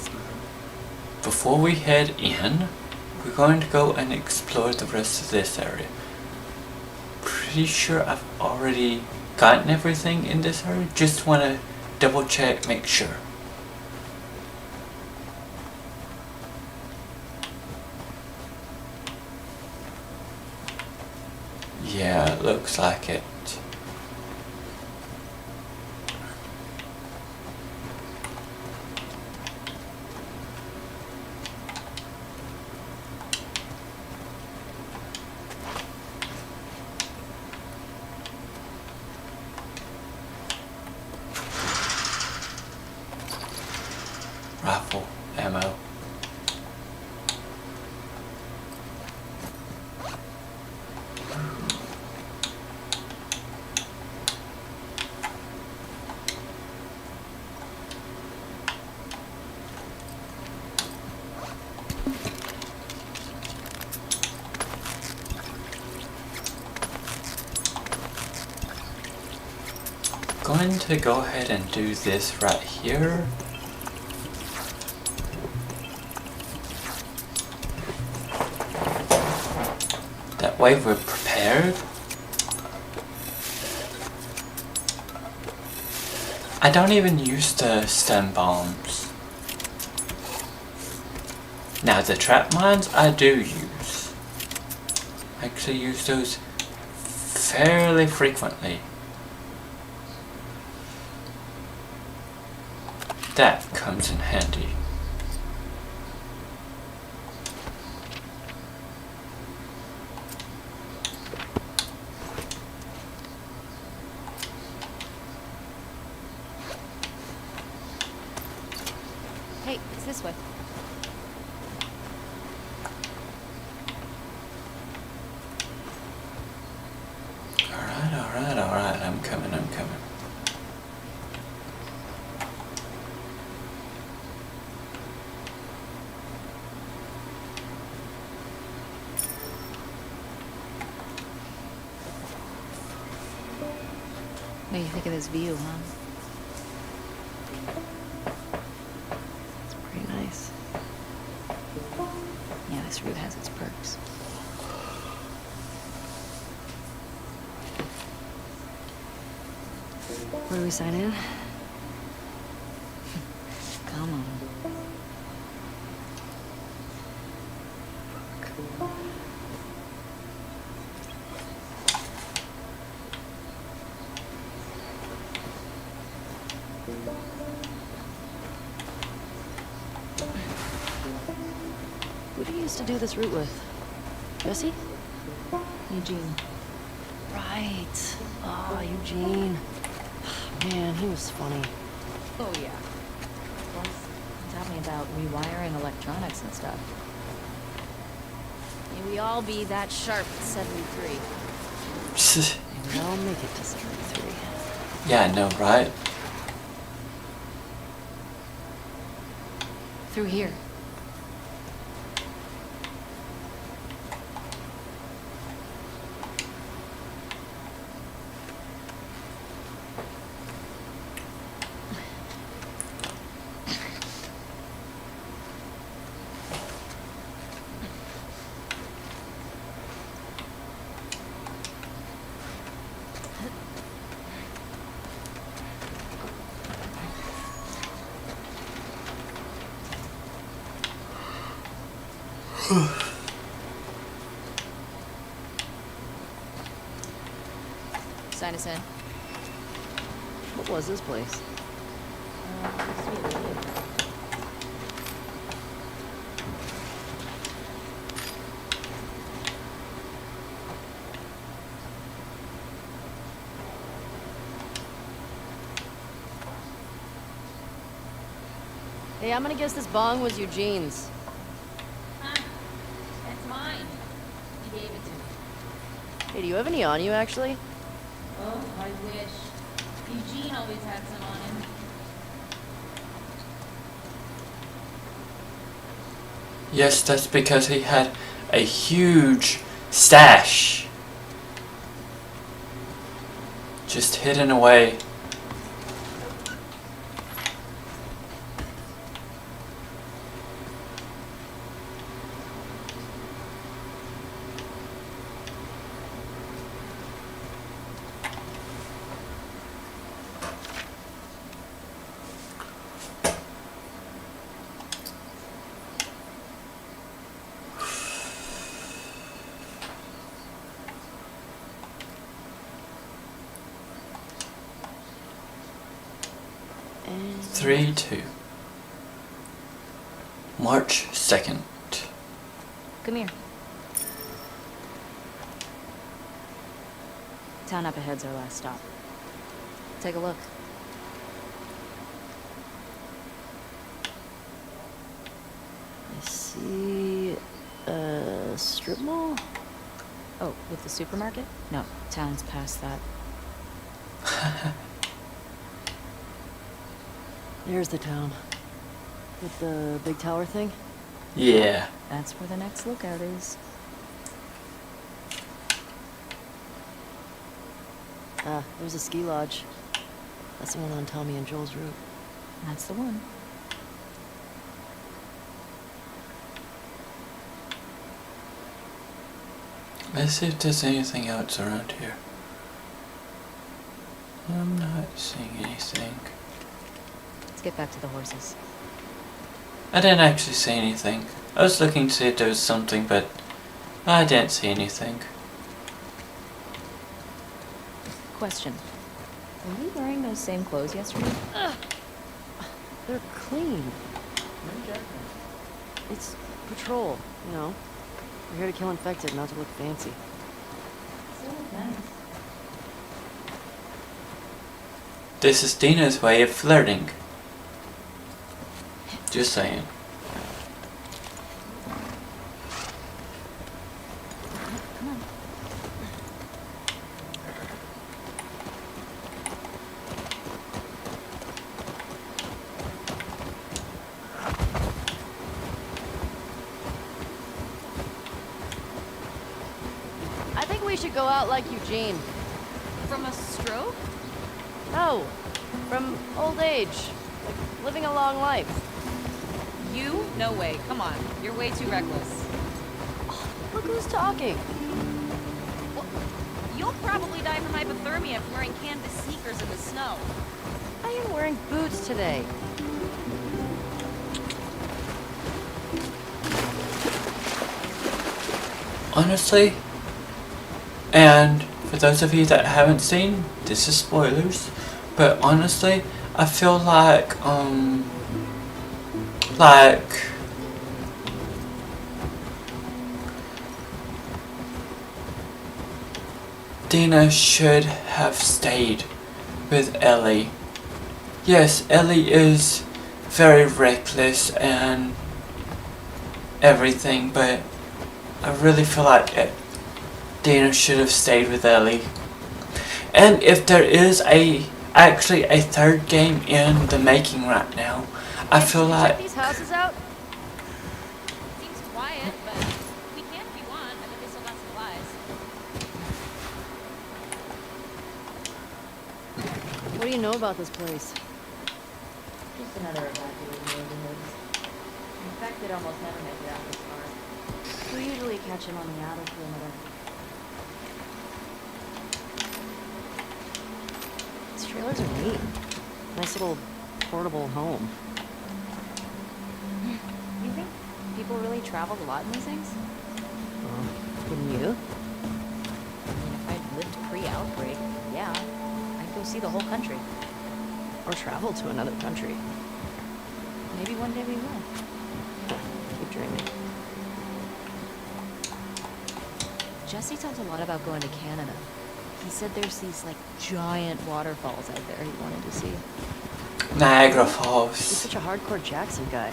before we head in, we're going to go and explore the rest of this area. Pretty sure I've already gotten everything in this area. Just want to double check, make sure. Yeah, looks like it. Rifle ammo. Going to go ahead and do this right here. That way we're prepared. I don't even use the stun bombs. Now the trap mines I do use. I actually use those fairly frequently. That comes in handy. Hey, it's this way. Alright, I'm coming. What do you think of this view, huh? It's pretty nice. Yeah, this route has its perks. Where do we sign in? Come on. Who do you used to do this route with? Jesse? Eugene. Right. Oh, Eugene. Man, he was funny. Oh, yeah. Plus, he taught me about rewiring electronics and stuff. May we all be that sharp at 73. May we all make it to 73. Yeah, I know, right? Through here. Sign us in. What was this place? Hey, I'm gonna guess this bong was Eugene's. That's mine. He gave it to me. Hey, do you have any on you, actually? Oh, I wish. Eugene always had some on him. Yes, that's because he had a huge stash. Just hidden away. And 3-2. March 2nd. Come here. Town up ahead's our last stop. Take a look. I see a strip mall? Oh, with the supermarket? No, town's past that. There's the town. With the big tower thing? Yeah. That's where the next lookout is. Ah, there's a ski lodge. That's the one on Tommy and Joel's route. That's the one. Let's see if there's anything else around here. I'm not seeing anything. Let's get back to the horses. I didn't actually see anything. I was looking to see if there was something, but I didn't see anything. Question. Were you wearing those same clothes yesterday? They're clean. It's patrol, you know. We're here to kill infected, not to look fancy. This is Dina's way of flirting. Just saying. I think we should go out like Eugene. From a stroke? No, from old age. Like living a long life. You? No way. Come on. You're way too reckless. Look who's talking. Well, you'll probably die from hypothermia from wearing canvas sneakers in the snow. I am wearing boots today. Honestly, and for those of you that haven't seen, this is spoilers, but honestly, I feel like Dina should have stayed with Ellie. Yes, Ellie is very reckless and everything, but I really feel like Dina should have stayed with Ellie. And if there is actually a third game in the making right now, I feel like Check these houses out. Seems quiet, but we can if you want. I bet they still got supplies. What do you know about this place? Just another evacuated neighborhoods. In fact, they'd almost never make it out this far. We usually catch them on the outer perimeter. These trailers are neat. Nice little portable home. You think people really traveled a lot in these things? Wouldn't you? I mean, if I'd lived pre-outbreak, yeah. I'd go see the whole country. Or travel to another country. Maybe one day we will. Keep dreaming. Jesse talked a lot about going to Canada. He said there's these, like, giant waterfalls out there he wanted to see. Niagara He's Falls. such a hardcore Jackson guy.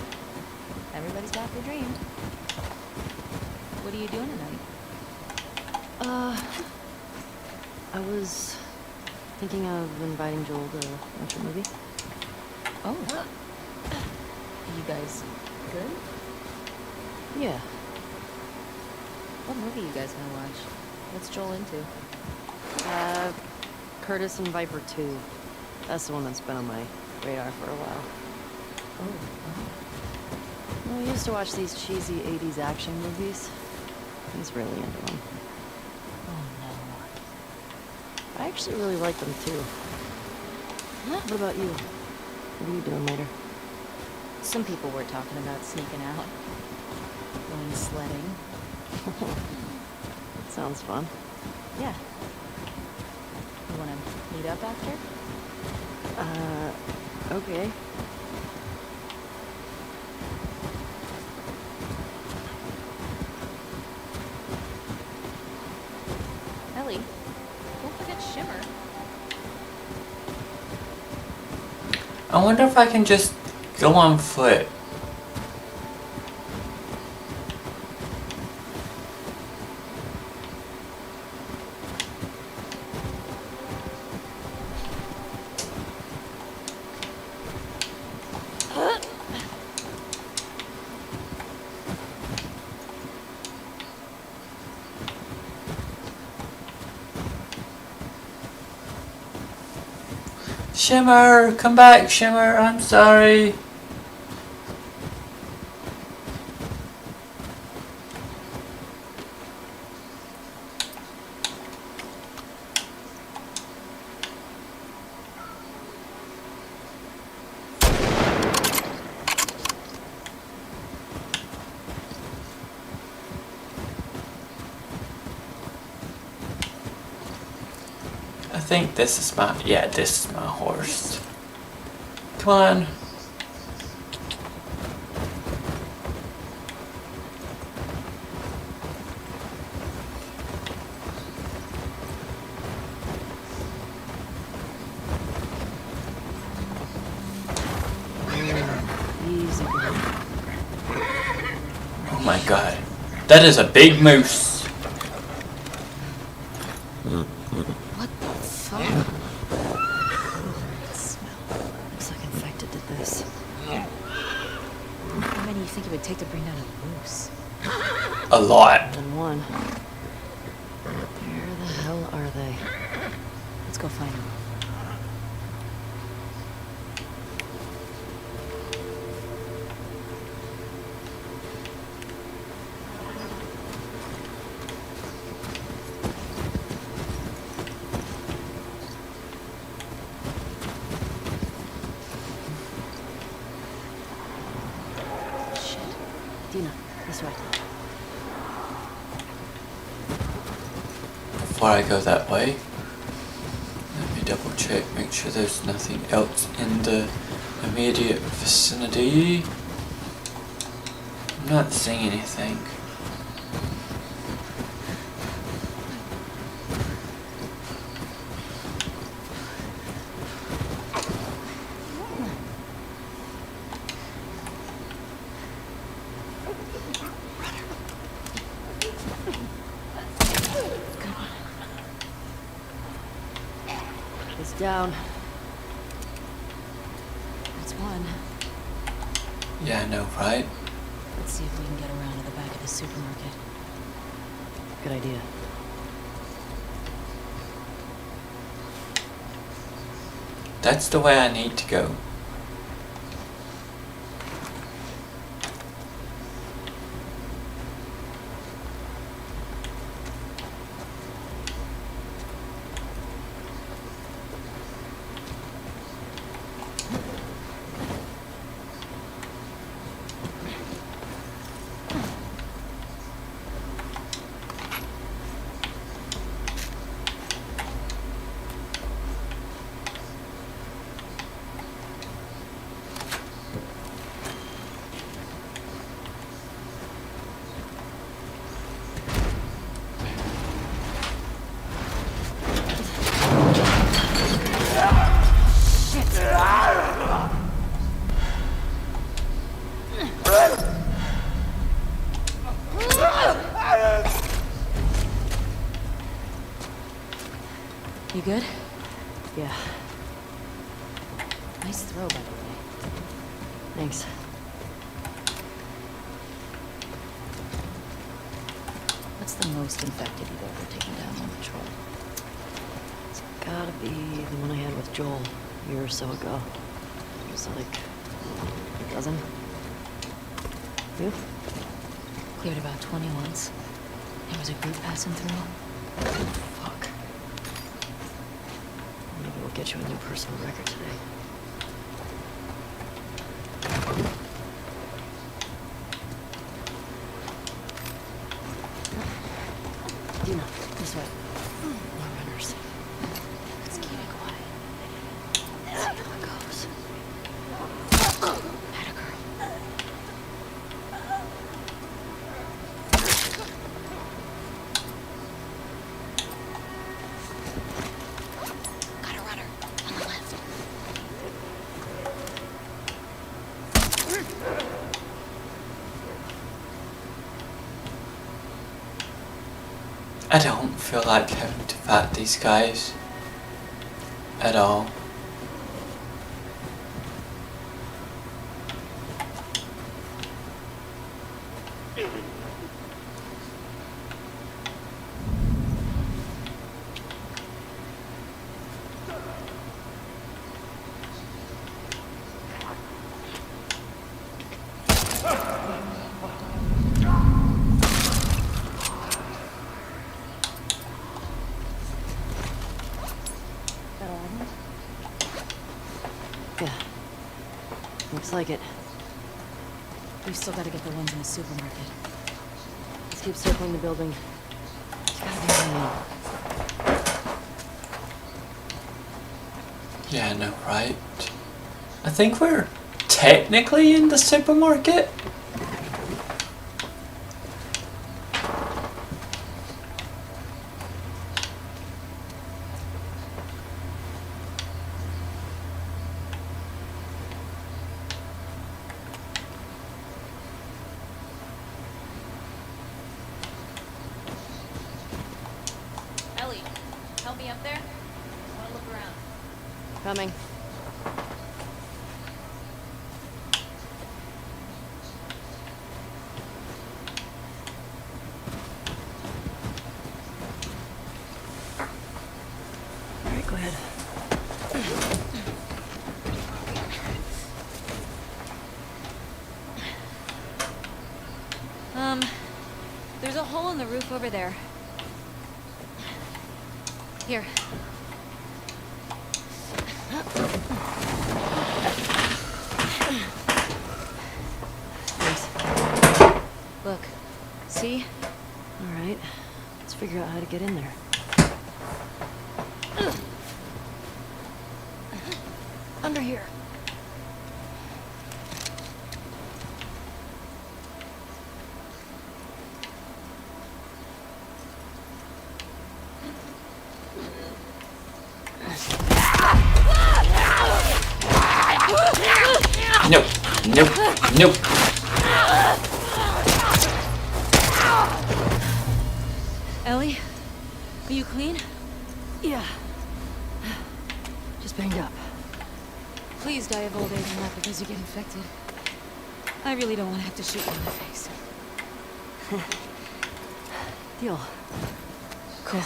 Everybody's got their dream. What are you doing tonight? I was thinking of inviting Joel to watch a movie. Oh. You guys good? Yeah. What movie you guys gonna watch? What's Joel into? Curtis and Viper 2. That's the one that's been on my radar for a while. Oh. Well, I used to watch these cheesy 80s action movies. He's really into them. Oh no. I actually really like them too. What about you? What are you doing later? Some people were talking about sneaking out. Going sledding. That sounds fun. Yeah. You wanna meet up after? Okay. Ellie, don't forget Shimmer. I wonder if I can just go on foot. Shimmer, come back, Shimmer, I'm sorry. think this is my, yeah, this is my horse. Come on. Easy, girl. Oh my god. That is a big moose. What the fuck? That smell. Looks like infected did this. How many do you think it would take to bring down a moose? A lot. Then one. Where the hell are they? Let's go find them. Dina, this way. Before I go that way, let me double check, make sure there's nothing else in the immediate vicinity. I'm not seeing anything. It's down. That's one. Yeah, I know, right? Let's see if we can get around to the back of the supermarket. Good idea. That's the way I need to go. You good? Yeah, Nice throw, by the way. thanks. What's the most infected you've ever taken down on patrol? It's gotta be the one I had with Joel a year or so ago. It was like a dozen. You? Cleared about 20 once. There was a group passing through. Fuck. Maybe we'll get you a new personal record today. Dina, this way. More runners. Let's keep it quiet. Let's see how it goes. Had a girl. Got a runner on the left. I don't feel like having to fight these guys at all. Yeah. Looks like it. We've still got to get the ones in the supermarket. Let's keep circling the building. There's gotta be one more. Yeah, I know, right? I think we're technically in the supermarket. Ellie, help me up there. I want to look around. Coming. All right, go ahead. There's a hole in the roof over there. Here. Thanks. Look. See? All right. Let's figure out how to get in there. Under here. Nope. Nope. Nope. Ellie? Are you clean? Yeah. Just banged up. Please die of old age and not because you get infected. I really don't want to have to shoot you in the face. Deal. Cool.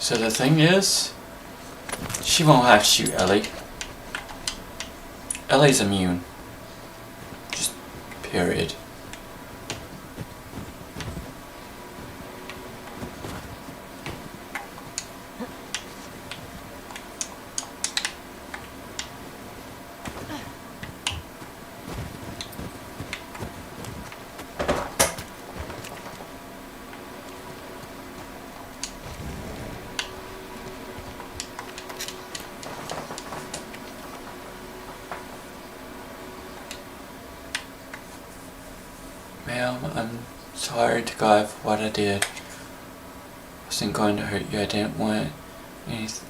So the thing is, she won't have to shoot Ellie. Ellie's immune. Just period. Ma'am, I'm sorry to God for what I did. I wasn't going to hurt you. I didn't want anything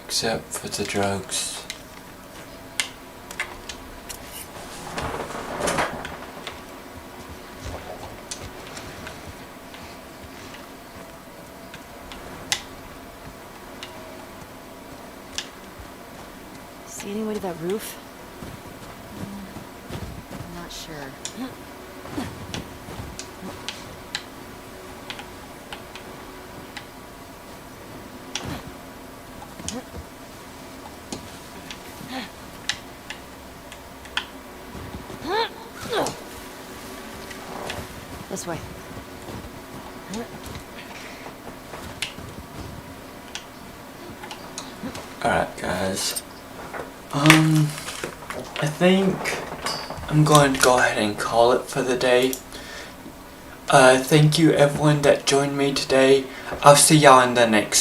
except for the drugs. See any way to that roof? I'm not sure. This way. Alright guys, I think I'm going to go ahead and call it for the day. Thank you everyone that joined me today. I'll see y'all in the next